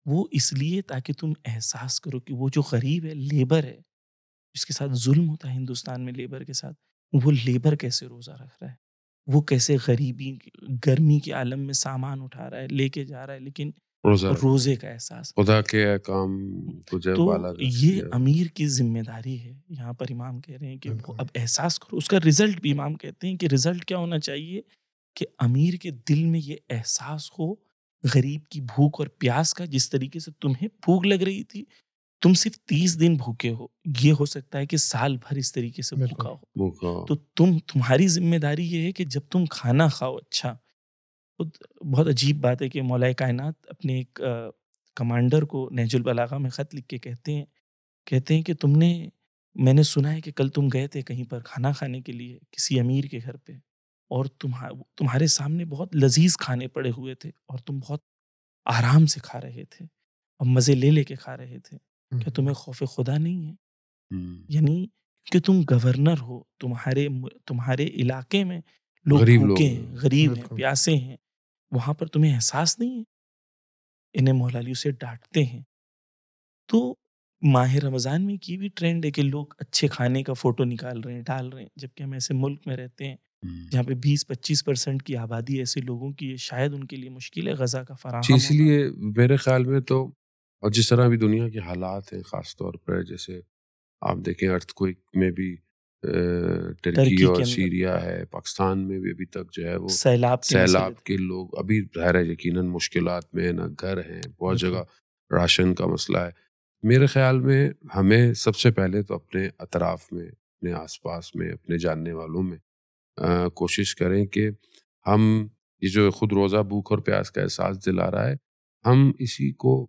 وہ اس لیے تاکہ تم احساس کرو کہ وہ جو غریب ہے، لیبر ہے، جس کے ساتھ ظلم ہوتا ہے ہندوستان میں لیبر کے ساتھ، وہ لیبر کیسے روزہ رکھ رہا ہے، وہ کیسے غریبی، گرمی کے عالم میں سامان اٹھا رہا ہے، لے کے جا رہا ہے، لیکن روزہ روزے کا احساس. خدا کے احکام کو جب تو بالا یہ امیر کی ذمہ داری ہے. یہاں پر امام کہہ رہے ہیں کہ وہ اب احساس کرو. اس کا رزلٹ بھی امام کہتے ہیں کہ رزلٹ کیا ہونا چاہیے کہ امیر کے دل میں یہ احساس ہو غریب کی بھوک اور پیاس کا. جس طریقے سے تمہیں بھوک لگ رہی تھی، تم صرف 30 دن بھوکے ہو، یہ ہو سکتا ہے کہ سال بھر اس طریقے سے بھوکا ہو. تو تمہاری ذمہ داری یہ ہے کہ جب تم کھانا کھاؤ اچھا. بہت عجیب بات ہے کہ مولا کائنات اپنے ایک کمانڈر کو نہج البلاغہ میں خط لکھ کے کہتے ہیں کہ میں نے سنا ہے کہ کل تم گئے تھے کہیں پر کھانا کھانے کے لیے کسی امیر کے گھر پہ، اور تمہارے سامنے بہت لذیذ کھانے پڑے ہوئے تھے اور تم بہت آرام سے کھا رہے تھے اور مزے لے کے کھا رہے تھے. کیا تمہیں خوف خدا نہیں ہے؟ یعنی کہ تم گورنر ہو، تمہارے علاقے میں لوگ غریب لوگ بھوکے ہیں. ہیں، غریب ہیں، بالکل. پیاسے ہیں، وہاں پر تمہیں احساس نہیں ہے؟ انہیں مولا علی سے ڈانٹتے ہیں. تو ماہ رمضان میں کی بھی ٹرینڈ ہے کہ لوگ اچھے کھانے کا فوٹو نکال رہے ہیں، ڈال رہے ہیں، جبکہ ہم ایسے ملک میں رہتے ہیں جہاں پہ 20-25% کی آبادی ایسے لوگوں کی ہے، شاید ان کے لیے مشکل ہے غذا کا فراہم اسی ہونا. لیے میرے خیال میں تو، اور جس طرح بھی دنیا کے حالات ہیں، خاص طور پر جیسے آپ دیکھیں ارتھ کوئک میں بھی ترکی ترکی اور کے اندر سیریا ہے، پاکستان میں بھی ابھی تک جو ہے وہ سیلاب کے مسئلے سیلاب کے لوگ ابھی ظاہر ہے یقیناً مشکلات میں، نہ گھر ہیں، بہت جگہ راشن کا مسئلہ ہے. میرے خیال میں ہمیں سب سے پہلے تو اپنے اطراف میں، اپنے آس پاس میں، اپنے جاننے والوں میں کوشش کریں کہ ہم یہ جو خود روزہ بھوک اور پیاس کا احساس دلا رہا ہے، ہم اسی کو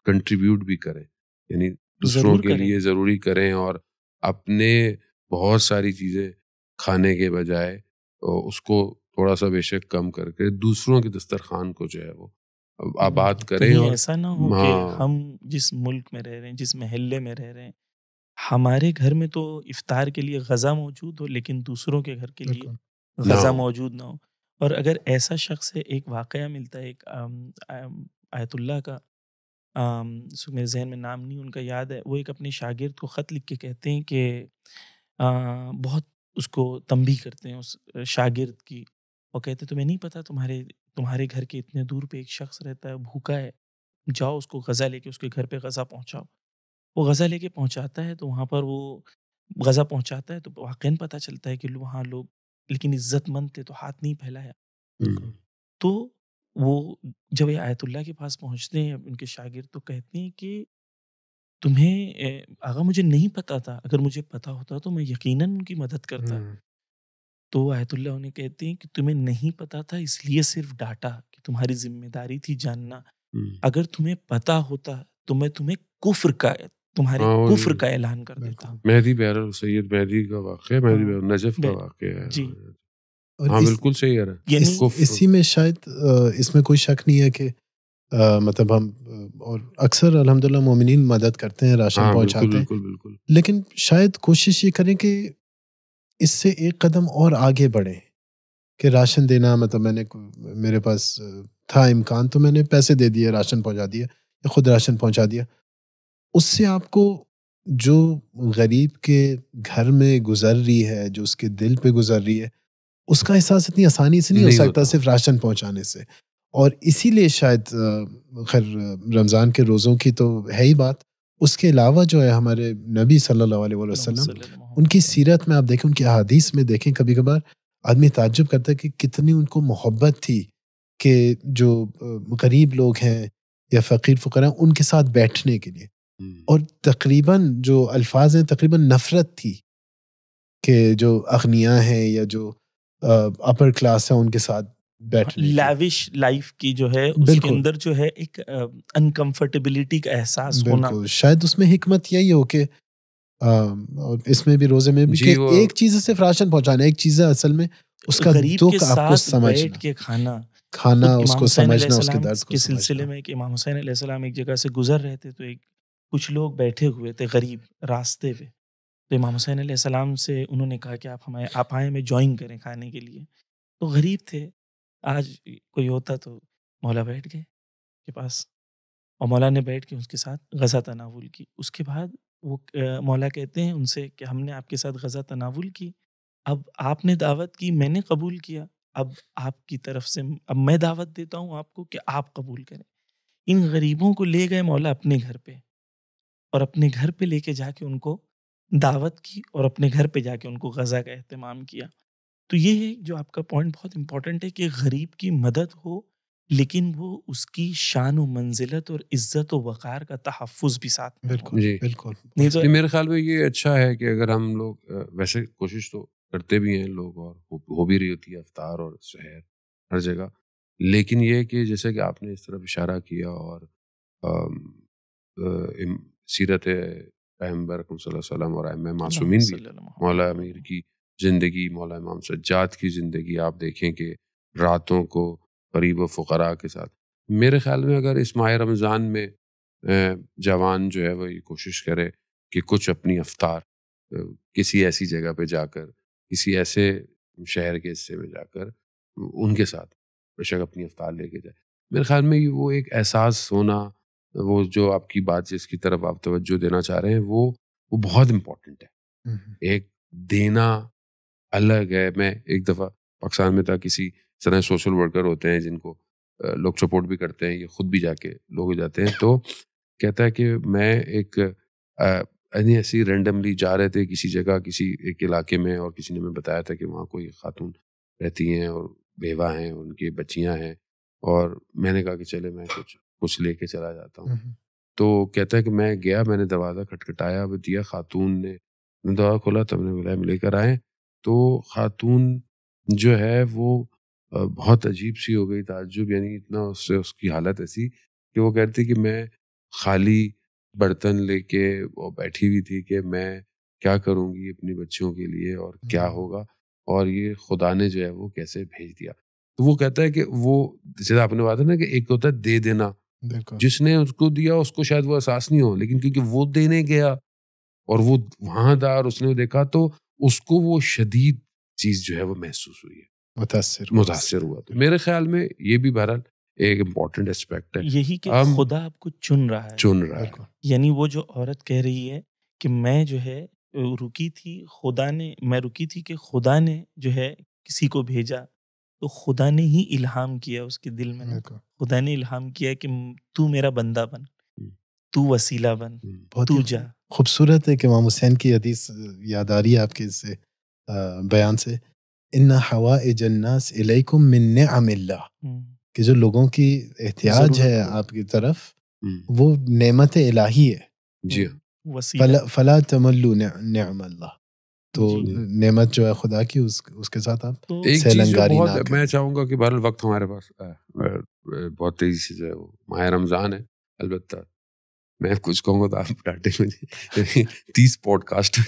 کنٹریبیوٹ بھی کریں، یعنی دوسروں ضرور کے کریں. لیے ضروری کریں، اور اپنے بہت ساری چیزیں کھانے کے بجائے اس کو تھوڑا سا بے شک کم کر کے دوسروں کے دسترخوان کو جو ہے وہ آباد کریں. کہیں اور ایسا نہ ہو کہ ہم جس ملک میں رہ رہے ہیں، جس محلے میں رہ رہے ہیں، ہمارے گھر میں تو افطار کے لیے غذا موجود ہو لیکن دوسروں کے گھر کے لیے غذا موجود نہ ہو. اور اگر ایسا شخص ہے، ایک واقعہ ملتا ہے ایک آیت اللہ کا میرے ذہن میں نام نہیں ان کا یاد ہے، وہ ایک اپنے شاگرد کو خط لکھ کے کہتے ہیں کہ بہت اس کو تنبیہ کرتے ہیں اس شاگرد کی، اور کہتے تمہیں نہیں پتا تمہارے گھر کے اتنے دور پہ ایک شخص رہتا ہے، بھوکا ہے، جاؤ اس کو غذا لے کے اس کے گھر پہ غذا پہنچاؤ۔ وہ غذا لے کے پہنچاتا ہے تو وہاں پر وہ غذا پہنچاتا ہے تو واقعاً پتہ چلتا ہے کہ وہاں لوگ لیکن عزت مند تھے تو ہاتھ نہیں پھیلایا۔ بالکل تو وہ جب یہ آیت اللہ کے پاس پہنچتے ہیں ان کے شاگرد تو کہتے ہیں کہ تمہیں آغا مجھے نہیں پتا تھا، اگر مجھے پتا ہوتا تو میں یقیناً ان کی مدد کرتا۔ تو آیت اللہ انہیں کہتے ہیں کہ تمہیں نہیں پتا تھا اس لیے صرف ڈانٹا کہ تمہاری ذمہ داری تھی جاننا، اگر تمہیں پتا ہوتا تو میں تمہیں تمہارے کفر کا اعلان کر دیتا۔ مہدی بہرحال سید مہدی کا واقعہ ہے، مہدی بہرحال نجف کا واقعہ ہے جی، ہاں بالکل صحیح ہے۔ اسی میں شاید اس میں کوئی شک نہیں ہے کہ مطلب ہم اور اکثر الحمدللہ مومنین مدد کرتے ہیں، راشن پہنچاتے ہیں، بالکل، لیکن شاید کوشش یہ کریں کہ اس سے ایک قدم اور آگے بڑھیں کہ راشن دینا، مطلب میرے پاس تھا امکان تو میں نے پیسے دے دیے، راشن پہنچا دیا یا خود راشن پہنچا دیا، اس سے آپ کو جو غریب کے گھر میں گزر رہی ہے، جو اس کے دل پہ گزر رہی ہے، اس کا احساس اتنی آسانی سے نہیں ہو سکتا صرف راشن پہنچانے سے۔ اور اسی لیے شاید خیر رمضان کے روزوں کی تو ہے ہی بات، اس کے علاوہ جو ہے ہمارے نبی صلی اللہ علیہ وسلم ان کی سیرت میں آپ دیکھیں، ان کی احادیث میں دیکھیں، کبھی کبھار آدمی تعجب کرتا ہے کہ کتنی ان کو محبت تھی کہ جو غریب لوگ ہیں یا فقیر فقراء ان کے ساتھ بیٹھنے کے لیے، اور تقریباً جو الفاظ ہیں تقریباً نفرت تھی کہ جو اغنیاء ہیں یا جو اپر کلاس ہیں ان کے ساتھ بیٹھنے کی، لیوش لائف کی جو ہے اس کے اندر جو ہے ایک انکمفرٹیبلٹی کا احساس ہونا، بالکل شاید اس میں حکمت یہی ہو کہ اور اس میں بھی روزے میں بھی کہ ایک چیز ہے صرف راشن پہنچانا، ایک چیز ہے اصل میں اس کا غریب کے دکھ آپ کو ساتھ بیٹھ کے کھانا اس کو سمجھنا، اس کے درد کو کے سلسلے میں کہ امام حسین علیہ السلام ایک جگہ سے گزر رہے تھے تو کچھ لوگ بیٹھے ہوئے تھے غریب راستے پہ، تو امام حسین علیہ السلام سے انہوں نے کہا کہ آپ آئیں میں جوائن کریں کھانے کے لیے، تو غریب تھے، آج کوئی ہوتا تو مولا بیٹھ گئے کے پاس اور مولا نے بیٹھ کے اس کے ساتھ غذا تناول کی۔ اس کے بعد وہ مولا کہتے ہیں ان سے کہ ہم نے آپ کے ساتھ غذا تناول کی، اب آپ نے دعوت کی، میں نے قبول کیا، اب آپ کی طرف سے اب میں دعوت دیتا ہوں آپ کو کہ آپ قبول کریں۔ ان غریبوں کو لے گئے مولا اپنے گھر پہ، اور اپنے گھر پہ لے کے جا کے ان کو دعوت کی اور اپنے گھر پہ جا کے ان کو غذا کا اہتمام کیا۔ تو یہ ہے جو آپ کا پوائنٹ بہت امپورٹنٹ ہے کہ غریب کی مدد ہو لیکن وہ اس کی شان و منزلت اور عزت و وقار کا تحفظ بھی ساتھ میں ہو۔ بالکل میرے خیال میں یہ اچھا ہے کہ اگر ہم لوگ ویسے کوشش تو کرتے بھی ہیں لوگ اور ہو بھی رہی ہوتی ہے افطار اور سحر ہر جگہ، لیکن یہ کہ جیسے کہ آپ نے اس طرف اشارہ کیا اور سیرت پیغمبر صلی اللہ علیہ وسلم اور ائمہ معصومین بھی، مولا امیر کی زندگی، مولا امام سجاد کی زندگی آپ دیکھیں کہ راتوں کو غریب و فقراء کے ساتھ، میرے خیال میں اگر اس ماہ رمضان میں جوان جو ہے وہ یہ کوشش کرے کہ کچھ اپنی افطار کسی ایسی جگہ پہ جا کر، کسی ایسے شہر کے حصے میں جا کر ان کے ساتھ بے شک اپنی افطار لے کے جائے، میرے خیال میں وہ ایک احساس ہونا، وہ جو آپ کی بات جس کی طرف آپ توجہ دینا چاہ رہے ہیں وہ بہت امپورٹنٹ ہے۔ ایک دینا الگ ہے۔ میں ایک دفعہ پاکستان میں تھا، کسی طرح سوشل ورکر ہوتے ہیں جن کو لوگ سپورٹ بھی کرتے ہیں، یہ خود بھی جا کے لوگ جاتے ہیں، تو کہتا ہے کہ میں ایک ایسی رینڈملی جا رہے تھے کسی جگہ، کسی ایک علاقے میں، اور کسی نے ہمیں بتایا تھا کہ وہاں کوئی خاتون رہتی ہیں اور بیوہ ہیں، ان کی بچیاں ہیں، اور میں نے کہا کہ چلے میں کچھ لے کے چلا جاتا ہوں۔ تو کہتا ہے کہ میں گیا، میں نے دروازہ کھٹکھٹایا، وہ دیا، خاتون نے دروازہ کھولا تو ہم نے بولا لے کر آئے، تو خاتون جو ہے وہ بہت عجیب سی ہو گئی، تعجب، یعنی اتنا اس کی حالت ایسی کہ وہ کہتی کہ میں خالی برتن لے کے وہ بیٹھی ہوئی تھی کہ میں کیا کروں گی اپنی بچیوں کے لیے اور کیا ہوگا، اور یہ خدا نے جو ہے وہ کیسے بھیج دیا۔ تو وہ کہتا ہے کہ وہ جیسے آپ نے بات ہے نا کہ ایک ہوتا ہے دے دینا، جس نے اس کو دیا اس کو شاید وہ احساس نہیں ہو، لیکن کیونکہ وہ دینے گیا اور وہ وہاں تھا اور اس نے دیکھا تو اس کو وہ شدید چیز جو ہے وہ محسوس ہوئی ہے، متاثر ہوا۔ تو میرے خیال میں یہ بھی بہرحال ایک امپورٹنٹ اسپیکٹ ہے. یہی کہ ہم خدا آپ کو چن رہا ہے. چن رہا ہے. بالکل یعنی وہ جو عورت کہہ رہی ہے کہ میں جو ہے رکی تھی کہ خدا نے جو ہے کسی کو بھیجا، تو خدا نے ہی الہام کیا اس کے دل میں نا. بالکل خدا نے الہام کیا کہ تو میرا بندہ بن، تو وسیلہ بن، بہت تو ہی جا. خوبصورت ہے کہ امام حسین کی حدیث یاد آ رہی ہے آپ کے اس بیان سے، ان حوائج الناس الیکم من نعم اللہ، کہ جو لوگوں کی احتیاج ضرورت ہے ہو. آپ کی طرف وہ نعمت الہی ہے. جی وسیلہ. فلا تملوا نعم اللہ، تو جی. نعمت جو ہے خدا کی اس کے ساتھ آپ تو ایک چیز جو سیلنگاری بہت نہ میں کریں. چاہوں گا کہ بہرحال وقت ہمارے پاس بہت تیزی سے جو ہے وہ ماہ رمضان ہے. البتہ میں کچھ کہوں گا تو آپ ڈانٹیں مجھے. 30 پوڈ کاسٹ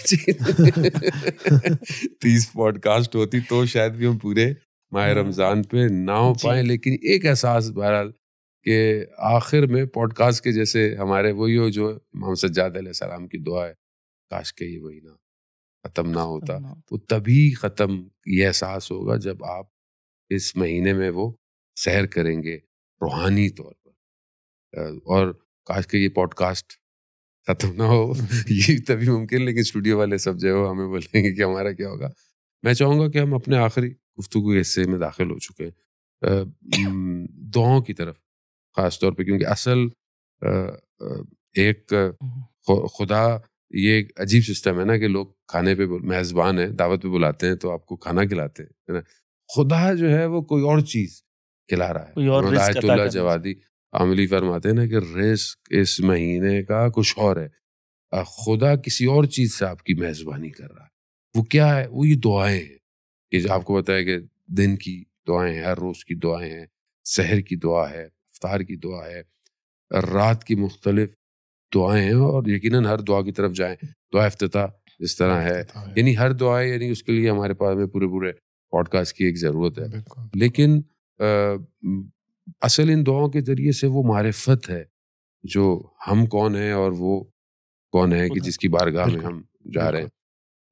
30 پوڈ کاسٹ ہوتی تو شاید بھی ہم پورے ماہ رمضان پہ نہ ہو پائیں. لیکن ایک احساس بہرحال کہ آخر میں پوڈ کاسٹ کے جیسے ہمارے وہی ہو جو امام سجاد علیہ السلام کی دعا ہے، کاش کہ یہ مہینہ ختم نہ ہوتا. وہ تبھی ختم یہ احساس ہوگا جب آپ اس مہینے میں وہ سحر کریں گے روحانی طور پر. اور کاش کہ یہ پوڈ کاسٹ ختم نہ ہو، یہ تبھی ممکن. لیکن اسٹوڈیو والے سب جو ہے وہ ہمیں بولیں گے کہ ہمارا کیا ہوگا. میں چاہوں گا کہ ہم اپنے آخری گفتگو حصے میں داخل ہو چکے ہیں دعاؤں کی طرف خاص طور پہ، کیونکہ اصل ایک خدا یہ ایک عجیب سسٹم ہے نا کہ لوگ کھانے پہ میزبان ہیں، دعوت پہ بلاتے ہیں تو آپ کو کھانا کھلاتے ہیں. خدا جو ہے وہ کوئی اور چیز کھلا رہا ہے. کوئی اور رزق آیت عطا اللہ کرنا. جوادی عملی فرماتے ہیں نا کہ رزق اس مہینے کا کچھ اور ہے. خدا کسی اور چیز سے آپ کی میزبانی کر رہا ہے. وہ کیا ہے؟ وہ یہ دعائیں ہیں کہ جو آپ کو بتایا کہ دن کی دعائیں ہیں، ہر روز کی دعائیں ہیں، سحر کی دعا ہے، افطار کی دعا ہے، رات کی مختلف دعائیں ہیں. اور یقیناً ہر دعا کی طرف جائیں. دعا افتتاح اس طرح ہے، یعنی ہر دعا، یعنی اس کے لیے ہمارے پاس میں پورے پوڈ کاسٹ کی ایک ضرورت ہے. لیکن اصل ان دعاؤں کے ذریعے سے وہ معرفت ہے جو ہم کون ہیں اور وہ کون ہے کہ جس کی بارگاہ میں ہم جا رہے ہیں.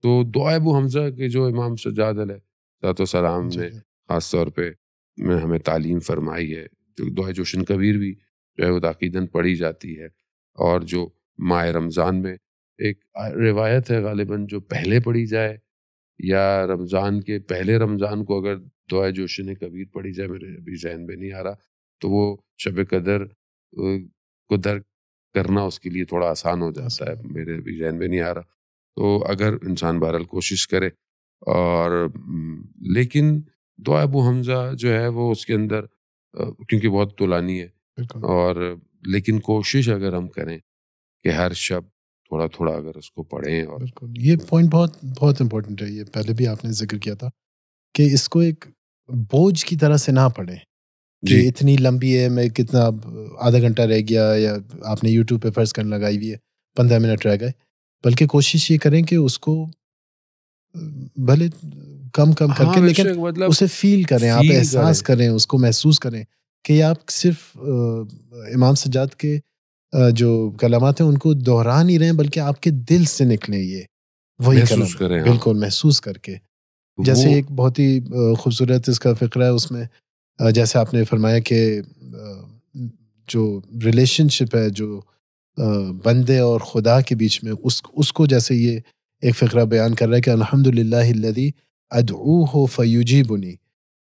تو دعا ابو حمزہ کے جو امام سجاد علیہ السلام نے خاص طور پہ ہمیں تعلیم فرمائی ہے، جو دعا جوشن کبیر بھی جو ہے وہ تاکیداً پڑھی جاتی ہے. اور جو ماہ رمضان میں ایک روایت ہے غالباً جو پہلے پڑھی جائے یا رمضان کے پہلے رمضان کو اگر دعا جوشن کبیر پڑھی جائے، میرے ابھی ذہن میں نہیں آ رہا، تو وہ شب قدر کو درک کرنا اس کے لیے تھوڑا آسان ہو جاتا ہے. میرے ابھی ذہن میں نہیں آ رہا. تو اگر انسان بہرحال کوشش کرے. اور لیکن دعا ابو حمزہ جو ہے وہ اس کے اندر کیونکہ بہت طولانی ہے، اور لیکن کوشش اگر ہم کریں کہ ہر شب تھوڑا تھوڑا اگر اس کو پڑھیں. اور یہ پوائنٹ بہت امپورٹنٹ ہے. یہ پہلے بھی آپ نے ذکر کیا تھا کہ اس کو ایک بوجھ کی طرح سے نہ پڑھیں کہ اتنی لمبی ہے، میں کتنا آدھا گھنٹہ رہ گیا، یا آپ نے یوٹیوب پہ فرض کرنے لگائی ہوئی ہے 15 منٹ رہ گئے. بلکہ کوشش یہ کریں کہ اس کو بھلے کم کر کے لیکن اسے فیل کریں، آپ احساس کریں، اس کو محسوس کریں کہ آپ صرف امام سجاد کے جو کلمات ہیں ان کو دہرا نہیں رہے ہیں، بلکہ آپ کے دل سے نکلیں یہ وہی محسوس کلام کریں. بالکل محسوس کر کے. جیسے ایک بہت ہی خوبصورت اس کا فقرہ ہے، اس میں جیسے آپ نے فرمایا کہ جو ریلیشن شپ ہے جو بندے اور خدا کے بیچ میں، اس کو جیسے یہ ایک فقرہ بیان کر رہا ہے کہ الحمدللہ الذی ادعوہ فیجیبنی،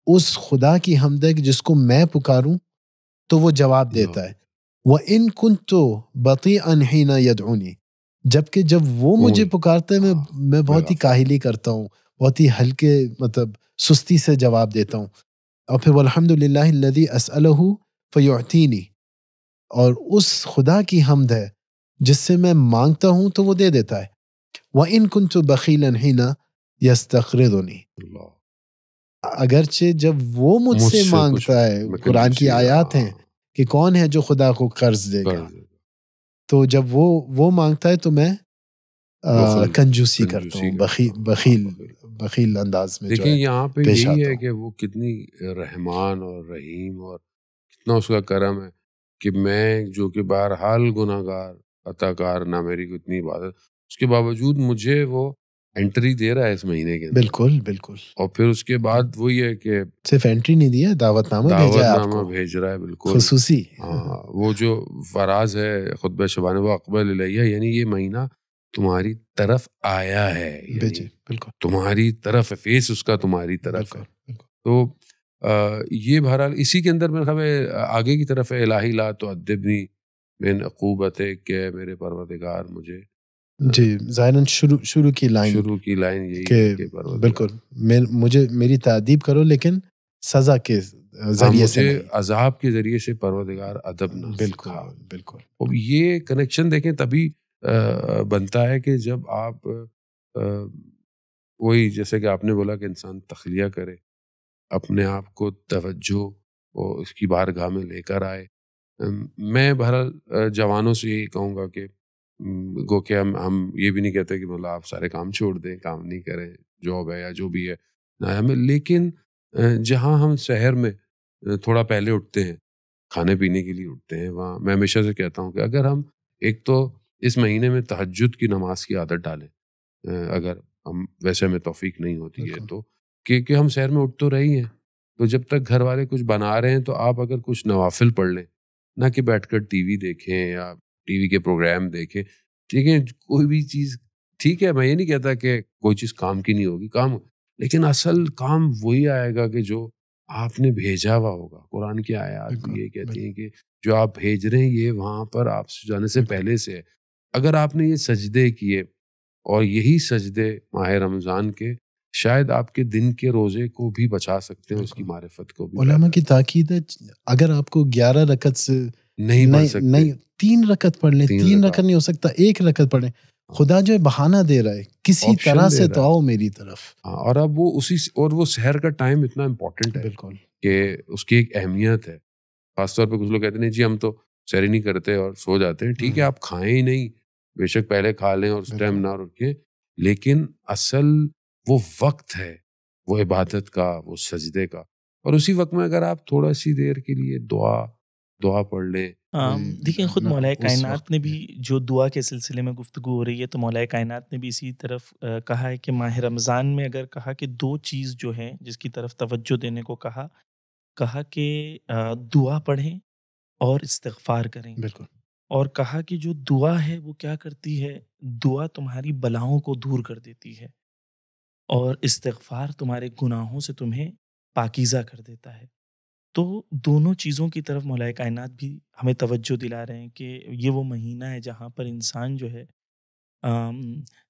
اس خدا کی حمد ہے جس کو میں پکاروں تو وہ جواب دیتا ہے. وَإِن كُنْتُ بَطِيئًا حِينَ يَدْعُونِي، جبکہ جب وہ مجھے پکارتے ہیں میں بہت ہی کاہلی کرتا ہوں، بہت ہی ہلکے مطلب سستی سے جواب دیتا ہوں. اور پھر والحمدللہ الذی اسألہ فیعطینی، اور اس خدا کی حمد ہے جس سے میں مانگتا ہوں تو وہ دے دیتا ہے. وَإِن كُنْتُ بَخِيلًا حِينَ يَسْتَقْرِضُنِي، اگرچہ جب وہ مجھ سے مانگتا ہے، قرآن کی آیات ہیں کہ کون ہے جو خدا کو قرض دے گا، تو جب وہ مانگتا ہے تو میں کنجوسی کرتا ہوں، بخیل انداز میں. لیکن یہاں پہ یہی ہے کہ وہ کتنی رحمان اور رحیم اور کتنا اس کا کرم ہے کہ میں جو کہ بہرحال گناہگار عطا کار نہ، میری کو اتنی عبادت، اس کے باوجود مجھے وہ انٹری دے رہا ہے اس مہینے کے اندر، بالکل بالکل. اور پھر اس کے بعد وہی ہے کہ صرف انٹری نہیں دیا، دعوت نامہ دعوت بھیجا ہے آپ نامہ کو بھیج رہا ہے. بالکل خصوصی. ہاں، وہ جو فراز ہے خطبہ شبانہ و اقبل الیہ، یعنی یہ مہینہ تمہاری طرف آیا ہے، یعنی بھیجے. بالکل تمہاری طرف ہے، فیس اس کا تمہاری طرف ہے. بالکل بالکل. تو یہ بہرحال اسی کے اندر میرے خیال میں آگے کی طرف ہے، الہی لا تعذبنی من عقوبتک، کہ میرے پروردگار مجھے جی ظاہراً شروع کی لائن شروع کی لائن یہی کہ ہے کہ پروردگار بالکل مجھے میری تعدیب کرو لیکن سزا کے ذریعے سے مجھے نہیں. عذاب کے ذریعے سے پروردگار ادب نہ بالکل سکھا. بالکل. اب یہ کنیکشن دیکھیں تبھی بنتا ہے کہ جب آپ وہی جیسے کہ آپ نے بولا کہ انسان تخلیہ کرے، اپنے آپ کو توجہ اور اس کی بارگاہ میں لے کر آئے. میں بہرحال جوانوں سے یہی کہوں گا کہ گو کہ ہم یہ بھی نہیں کہتے کہ مطلب آپ سارے کام چھوڑ دیں، کام نہیں کریں، جاب ہے یا جو بھی ہے نہ ہمیں، لیکن جہاں ہم شہر میں تھوڑا پہلے اٹھتے ہیں، کھانے پینے کے لیے اٹھتے ہیں، وہاں میں ہمیشہ سے کہتا ہوں کہ اگر ہم ایک تو اس مہینے میں تہجد کی نماز کی عادت ڈالیں، اگر ہم ویسے ہمیں توفیق نہیں ہوتی ہے بالکل. تو، کہ ہم شہر میں اٹھ تو رہی ہیں، تو جب تک گھر والے کچھ بنا رہے ہیں تو آپ اگر کچھ نوافل پڑھ لیں، نہ کہ بیٹھ کر ٹی وی دیکھیں یا ٹی وی کے پروگرام دیکھیں. ٹھیک ہے، کوئی بھی چیز ٹھیک ہے، میں یہ نہیں کہتا کہ کوئی چیز کام کی نہیں ہوگی، کام، لیکن اصل کام وہی آئے گا کہ جو آپ نے بھیجا ہوا ہوگا. قرآن کی آیات بھی بالکل یہ کہتی ہیں کہ جو آپ بھیج رہے ہیں یہ وہاں پر آپ سے جانے سے بالکل. پہلے سے ہے. اگر آپ نے یہ سجدے کیے، اور یہی سجدے ماہ رمضان کے شاید آپ کے دن کے روزے کو بھی بچا سکتے ہیں، اس کی بالکل. معرفت کو بھی علماء پیدا کی تاکید ہے اگر آپ کو 11 رکعت سے نہیں پڑھ سکتے. نہیں 3 رکعت پڑھ لیں، 3 رکعت نہیں ہو سکتا 1 رکعت پڑھیں. خدا جو ہے بہانہ دے رہا ہے کسی آپشن طرح دے سے رہا تو ہے. آؤ میری طرف. ہاں، اور اب وہ اور وہ سحر کا ٹائم اتنا امپورٹنٹ ہے بالکل کہ اس کی ایک اہمیت ہے. خاص طور پہ کچھ لوگ کہتے ہیں جی ہم تو سحر ہی نہیں کرتے اور سو جاتے ہیں. ٹھیک ہے، آپ کھائیں ہی نہیں، بے شک پہلے کھا لیں اور اس ٹائم بالکل. نہ رکیں، لیکن اصل وہ وقت ہے وہ عبادت کا، وہ سجدے کا. اور اسی وقت میں اگر آپ تھوڑا سی دیر کے لیے دعا پڑھ لیں. دیکھیں خود مولا اس کائنات وقت نے بھی جو دعا کے سلسلے میں گفتگو ہو رہی ہے تو مولا کائنات نے بھی اسی طرف کہا ہے کہ ماہ رمضان میں اگر کہا کہ 2 چیز جو ہیں جس کی طرف توجہ دینے کو کہا کہ دعا پڑھیں اور استغفار کریں، بالکل اور کہا کہ جو دعا ہے وہ کیا کرتی ہے، دعا تمہاری بلاؤں کو دور کر دیتی ہے اور استغفار تمہارے گناہوں سے تمہیں پاکیزہ کر دیتا ہے. تو دونوں چیزوں کی طرف مولا کائنات بھی ہمیں توجہ دلا رہے ہیں کہ یہ وہ مہینہ ہے جہاں پر انسان جو ہے آم،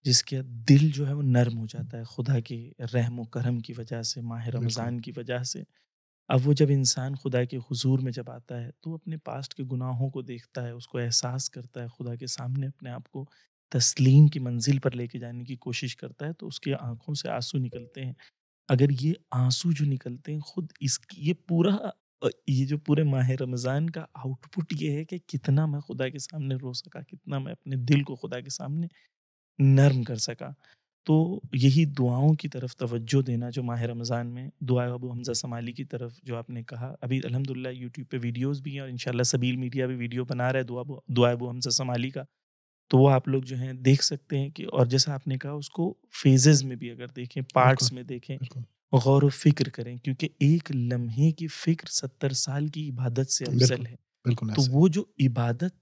جس کے دل جو ہے وہ نرم ہو جاتا ہے خدا کے رحم و کرم کی وجہ سے، ماہ بالکل رمضان کی وجہ سے. اب وہ جب انسان خدا کے حضور میں جب آتا ہے تو اپنے پاسٹ کے گناہوں کو دیکھتا ہے، اس کو احساس کرتا ہے، خدا کے سامنے اپنے آپ کو تسلیم کی منزل پر لے کے جانے کی کوشش کرتا ہے، تو اس کی آنکھوں سے آنسو نکلتے ہیں. اگر یہ آنسو جو نکلتے ہیں خود یہ پورا یہ جو پورے ماہ رمضان کا آؤٹ پٹ یہ ہے کہ کتنا میں خدا کے سامنے رو سکا، کتنا میں اپنے دل کو خدا کے سامنے نرم کر سکا. تو یہی دعاؤں کی طرف توجہ دینا جو ماہ رمضان میں دعا ابو حمزہ سمالی کی طرف جو آپ نے کہا، ابھی الحمدللہ یوٹیوب پہ ویڈیوز بھی ہیں اور انشاءاللہ سبیل میڈیا بھی ویڈیو بنا رہا ہے دعا ابو حمزہ سمالی کا، تو وہ آپ لوگ جو ہیں دیکھ سکتے ہیں کہ، اور جیسا آپ نے کہا اس کو فیزز میں بھی اگر دیکھیں، بالکل پارٹس میں دیکھیں، بالکل غور و فکر کریں، کیونکہ ایک لمحے کی فکر 70 سال کی عبادت سے بالکل افضل ہے. بالکل تو ایسے وہ جو عبادت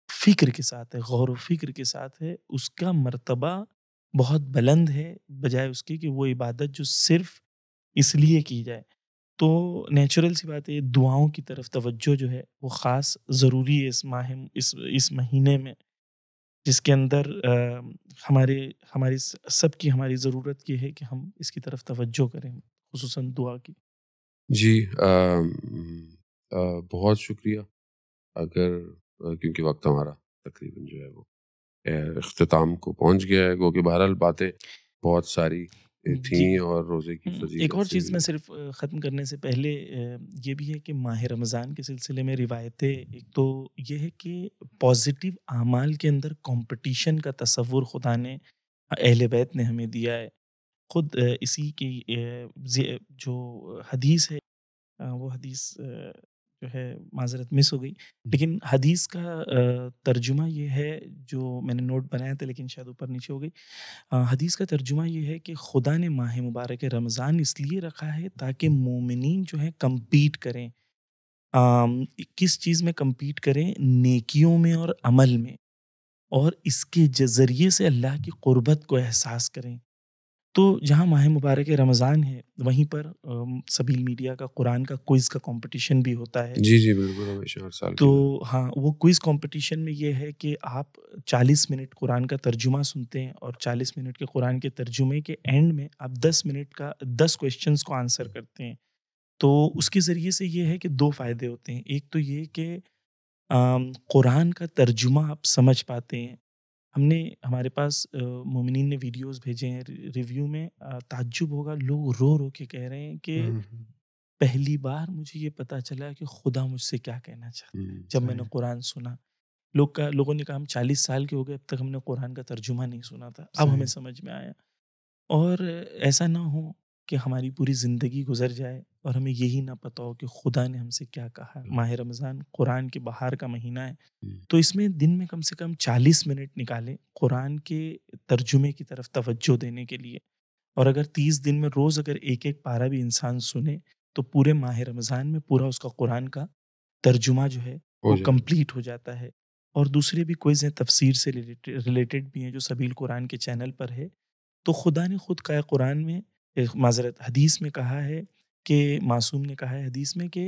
فکر کے ساتھ ہے، غور و فکر کے ساتھ ہے، اس کا مرتبہ بہت بلند ہے بجائے اس کے کہ وہ عبادت جو صرف اس لیے کی جائے. تو نیچرل سی بات ہے، دعاؤں کی طرف توجہ جو ہے وہ خاص ضروری ہے اس مہینے میں، جس کے اندر ہماری سب کی ہماری ضرورت یہ ہے کہ ہم اس کی طرف توجہ کریں، خصوصاً دعا کی. جی بہت شکریہ. اگر کیونکہ وقت ہمارا تقریباً جو ہے وہ اختتام کو پہنچ گیا ہے، کیونکہ بہرحال باتیں بہت ساری جی، تھیں اور روزے کی ایک اور فضیلت سے چیز بھی. میں صرف ختم کرنے سے پہلے یہ بھی ہے کہ ماہ رمضان کے سلسلے میں روایتیں، ایک تو یہ ہے کہ پازیٹیو اعمال کے اندر کمپٹیشن کا تصور خدا نے اہل بیت نے ہمیں دیا ہے. خود اسی کی جو حدیث ہے، وہ حدیث جو ہے معذرت مس ہو گئی، لیکن حدیث کا ترجمہ یہ ہے جو میں نے نوٹ بنایا تھا لیکن شاید اوپر نیچے ہو گئی. حدیث کا ترجمہ یہ ہے کہ خدا نے ماہ مبارک رمضان اس لیے رکھا ہے تاکہ مومنین جو ہیں کمپیٹ کریں. کس چیز میں کمپیٹ کریں؟ نیکیوں میں اور عمل میں، اور اس کے ذریعے سے اللہ کی قربت کو احساس کریں. تو جہاں ماہ مبارک رمضان ہے وہیں پر سبیل میڈیا کا قرآن کا کوئز کا کمپٹیشن بھی ہوتا ہے. جی جی بالکل، ہمیشہ ہر سال تو ہاں، وہ کوئز کمپٹیشن میں یہ ہے کہ آپ 40 منٹ قرآن کا ترجمہ سنتے ہیں اور 40 منٹ کے قرآن کے ترجمے کے اینڈ میں آپ 10 منٹ کا 10 کویشچنس کو آنسر کرتے ہیں. تو اس کے ذریعے سے یہ ہے کہ 2 فائدے ہوتے ہیں. ایک تو یہ کہ قرآن کا ترجمہ آپ سمجھ پاتے ہیں. ہمارے پاس مومنین نے ویڈیوز بھیجے ہیں، ریویو میں تعجب ہوگا، لوگ رو رو کے کہہ رہے ہیں کہ پہلی بار مجھے یہ پتا چلا کہ خدا مجھ سے کیا کہنا چاہتا ہے جب میں نے قرآن سنا. لوگوں نے کہا ہم 40 سال کے ہو گئے اب تک ہم نے قرآن کا ترجمہ نہیں سنا تھا، اب ہمیں سمجھ میں آیا. اور ایسا نہ ہو کہ ہماری پوری زندگی گزر جائے اور ہمیں یہی نہ پتا ہو کہ خدا نے ہم سے کیا کہا. ماہ رمضان قرآن کے بہار کا مہینہ ہے، تو اس میں دن میں کم سے کم 40 منٹ نکالیں قرآن کے ترجمے کی طرف توجہ دینے کے لیے. اور اگر 30 دن میں روز اگر ایک پارہ بھی انسان سنے تو پورے ماہ رمضان میں پورا اس کا قرآن کا ترجمہ جو ہے وہ کمپلیٹ ہو جاتا ہے. اور دوسرے بھی کوئز ہیں تفسیر سے ریلیٹڈ بھی ہیں جو سبیل قرآن کے چینل پر ہے. تو خدا نے خود کہا قرآن میں، معذرت حدیث میں کہا ہے کہ معصوم نے کہا ہے حدیث میں کہ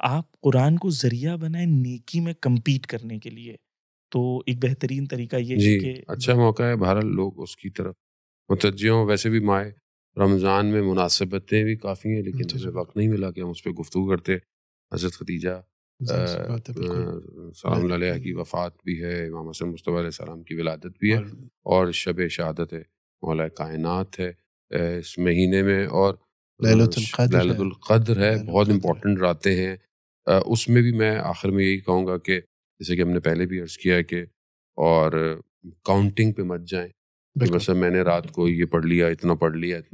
آپ قرآن کو ذریعہ بنائیں نیکی میں کمپیٹ کرنے کے لیے. تو ایک بہترین طریقہ یہ ہے کہ اچھا موقع ہے، بہرحال لوگ اس کی طرف متوجہ ہوں. ویسے بھی ماہ رمضان میں مناسبتیں بھی کافی ہیں لیکن ہمیں وقت نہیں ملا کہ ہم اس پہ گفتگو کرتے. حضرت خدیجہ سلام علیہ کی وفات بھی ہے، امام حسن مصطفیٰ علیہ السلام کی ولادت بھی ہے، اور شب شہادت ہے، مولا کائنات ہے اس مہینے میں، اور لیلۃ القدر ہے. بہت امپورٹنٹ راتیں ہیں. اس میں بھی میں آخر میں یہی کہوں گا کہ جیسے کہ ہم نے پہلے بھی عرض کیا ہے کہ اور کاؤنٹنگ پہ مت جائیں کہ مثلا میں نے رات کو یہ پڑھ لیا، اتنا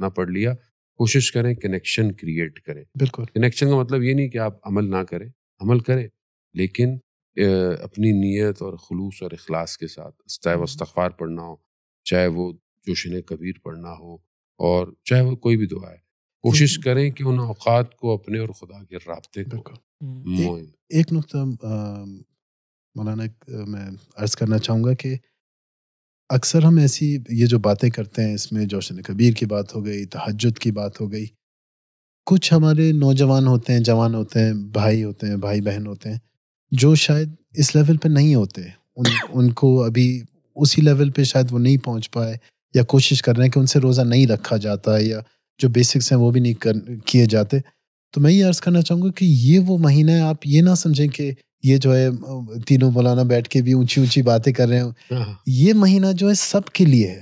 پڑھ لیا. کوشش کریں کنیکشن کریٹ کریں. بالکل کنیکشن کا مطلب یہ نہیں کہ آپ عمل نہ کریں، عمل کریں لیکن اپنی نیت اور خلوص اور اخلاص کے ساتھ، چاہے وہ استغفار پڑھنا ہو، چاہے وہ جوشن کبیر پڑھنا ہو، اور چاہے وہ کوئی بھی دعا ہے، کوشش کریں کہ ان اوقات کو اپنے اور خدا کے رابطے کو ایک نقطہ مولانا میں عرض کرنا چاہوں گا کہ اکثر ہم ایسی یہ جو باتیں کرتے ہیں، اس میں جوشن کبیر کی بات ہو گئی، تہجد کی بات ہو گئی. کچھ ہمارے نوجوان ہوتے ہیں، جوان ہوتے ہیں، بھائی بہن ہوتے ہیں جو شاید اس لیول پہ نہیں ہوتے. ان کو ابھی اسی لیول پہ شاید وہ نہیں پہنچ پائے، یا کوشش کر رہے ہیں کہ ان سے روزہ نہیں رکھا جاتا، یا جو بیسکس ہیں وہ بھی نہیں کیے جاتے. تو میں یہ عرض کرنا چاہوں گا کہ یہ وہ مہینہ ہے، آپ یہ نہ سمجھیں کہ یہ جو ہے تینوں مولانا بیٹھ کے بھی اونچی باتیں کر رہے ہیں. یہ مہینہ جو ہے سب کے لیے ہے.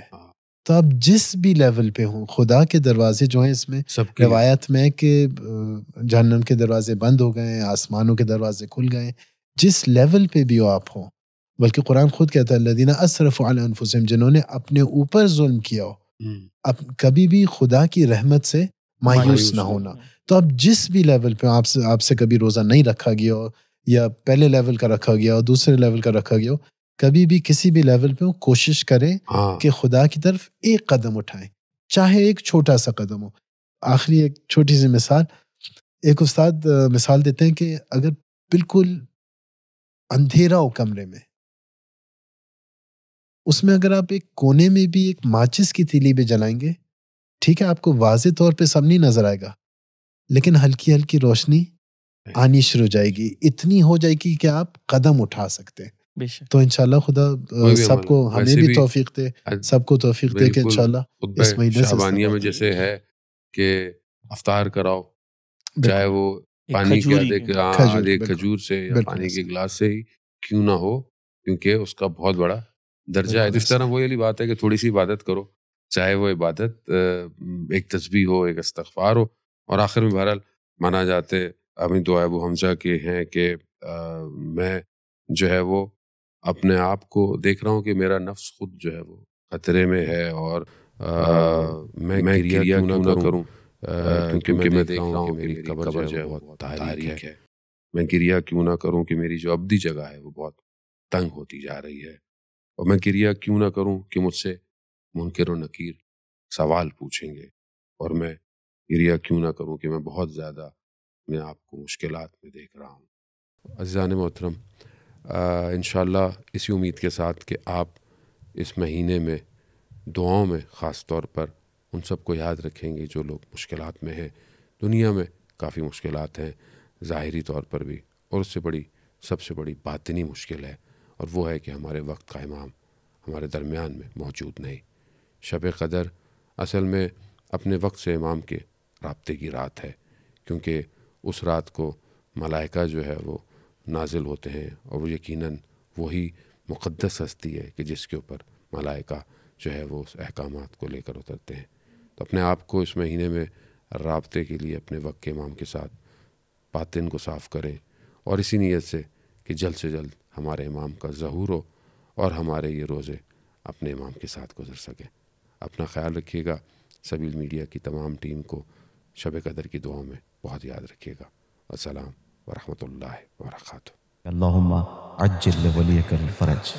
تو آپ جس بھی لیول پہ ہوں، خدا کے دروازے جو ہیں، اس میں روایت میں کہ جہنم کے دروازے بند ہو گئے ہیں، آسمانوں کے دروازے کھل گئے ہیں. جس لیول پہ بھی ہو آپ ہوں، بلکہ قرآن خود کہتا ہے الذین اسرفوا علی انفسہم، جنہوں نے اپنے اوپر ظلم کیا ہو، اب کبھی بھی خدا کی رحمت سے مایوس نہ ہونا. تو اب جس بھی لیول پہ آپ سے کبھی روزہ نہیں رکھا گیا ہو، یا پہلے لیول کا رکھا گیا ہو، دوسرے لیول کا رکھا گیا ہو، کبھی بھی کسی بھی لیول پہ کوشش کریں کہ خدا کی طرف ایک قدم اٹھائیں، چاہے ایک چھوٹا سا قدم ہو. آخری ایک چھوٹی سی مثال، ایک استاد مثال دیتے ہیں کہ اگر بالکل اندھیرا ہو کمرے میں، اس میں اگر آپ ایک کونے میں بھی ایک ماچس کی تیلی بھی جلائیں گے، ٹھیک ہے آپ کو واضح طور پہ سب نہیں نظر آئے گا، لیکن ہلکی ہلکی روشنی آنی شروع ہو جائے گی، اتنی ہو جائے گی کہ آپ قدم اٹھا سکتے ہیں. تو انشاءاللہ خدا سب کو، ہمیں بھی توفیق دے، سب کو توفیق دے کہ انشاءاللہ اس مہینے سے شعبانیہ میں جیسے ہے کہ افطار کراؤ، چاہے وہ پانی کے آدھے کھجور سے یا پانی کے گلاس سے ہی کیوں نہ ہو، کیونکہ اس کا بہت بڑا درجہ ہے. اس طرح وہی والی بات ہے کہ تھوڑی سی عبادت کرو، چاہے وہ عبادت ایک تسبیح ہو، ایک استغفار ہو. اور آخر میں بہرحال مانا جاتے امین دعا ابو حمزہ کے ہیں کہ میں جو ہے وہ اپنے آپ کو دیکھ رہا ہوں کہ میرا نفس خود جو ہے وہ خطرے میں ہے، اور میں کریا کیوں نہ کروں، کیونکہ میں دیکھ رہا ہوں کہ میری قبر جو ہے وہ بہت تاریک ہے. میں گریہ کیوں نہ کروں کہ میری جو ابدی جگہ ہے وہ بہت تنگ ہوتی جا رہی ہے، اور میں گریہ کیوں نہ کروں کہ مجھ سے منکر و نکیر سوال پوچھیں گے، اور میں گریہ کیوں نہ کروں کہ میں بہت زیادہ اپنے آپ کو مشکلات میں دیکھ رہا ہوں۔ عزیزان محترم، انشاءاللہ اسی امید کے ساتھ کہ آپ اس مہینے میں دعاؤں میں خاص طور پر ان سب کو یاد رکھیں گے جو لوگ مشکلات میں ہیں۔ دنیا میں کافی مشکلات ہیں ظاہری طور پر بھی، اور اس سے بڑی سب سے بڑی باطنی مشکل ہے، اور وہ ہے کہ ہمارے وقت کا امام ہمارے درمیان میں موجود نہیں۔ شب قدر اصل میں اپنے وقت سے امام کے رابطے کی رات ہے، کیونکہ اس رات کو ملائکہ جو ہے وہ نازل ہوتے ہیں، اور وہ یقیناً وہی مقدس ہستی ہے کہ جس کے اوپر ملائکہ جو ہے وہ اس احکامات کو لے کر اترتے ہیں۔ تو اپنے آپ کو اس مہینے میں رابطے کے لیے اپنے وقت کے امام کے ساتھ باطن کو صاف کریں، اور اسی نیت سے جلد ہمارے امام کا ظہور ہو اور ہمارے یہ روزے اپنے امام کے ساتھ گزر سکیں۔ اپنا خیال رکھیے گا۔ سبیل میڈیا کی تمام ٹیم کو شب قدر کی دعاؤں میں بہت یاد رکھیے گا۔ السلام ورحمۃ اللہ وبرکاتہ۔ اللہم عجل لولیک الفرج۔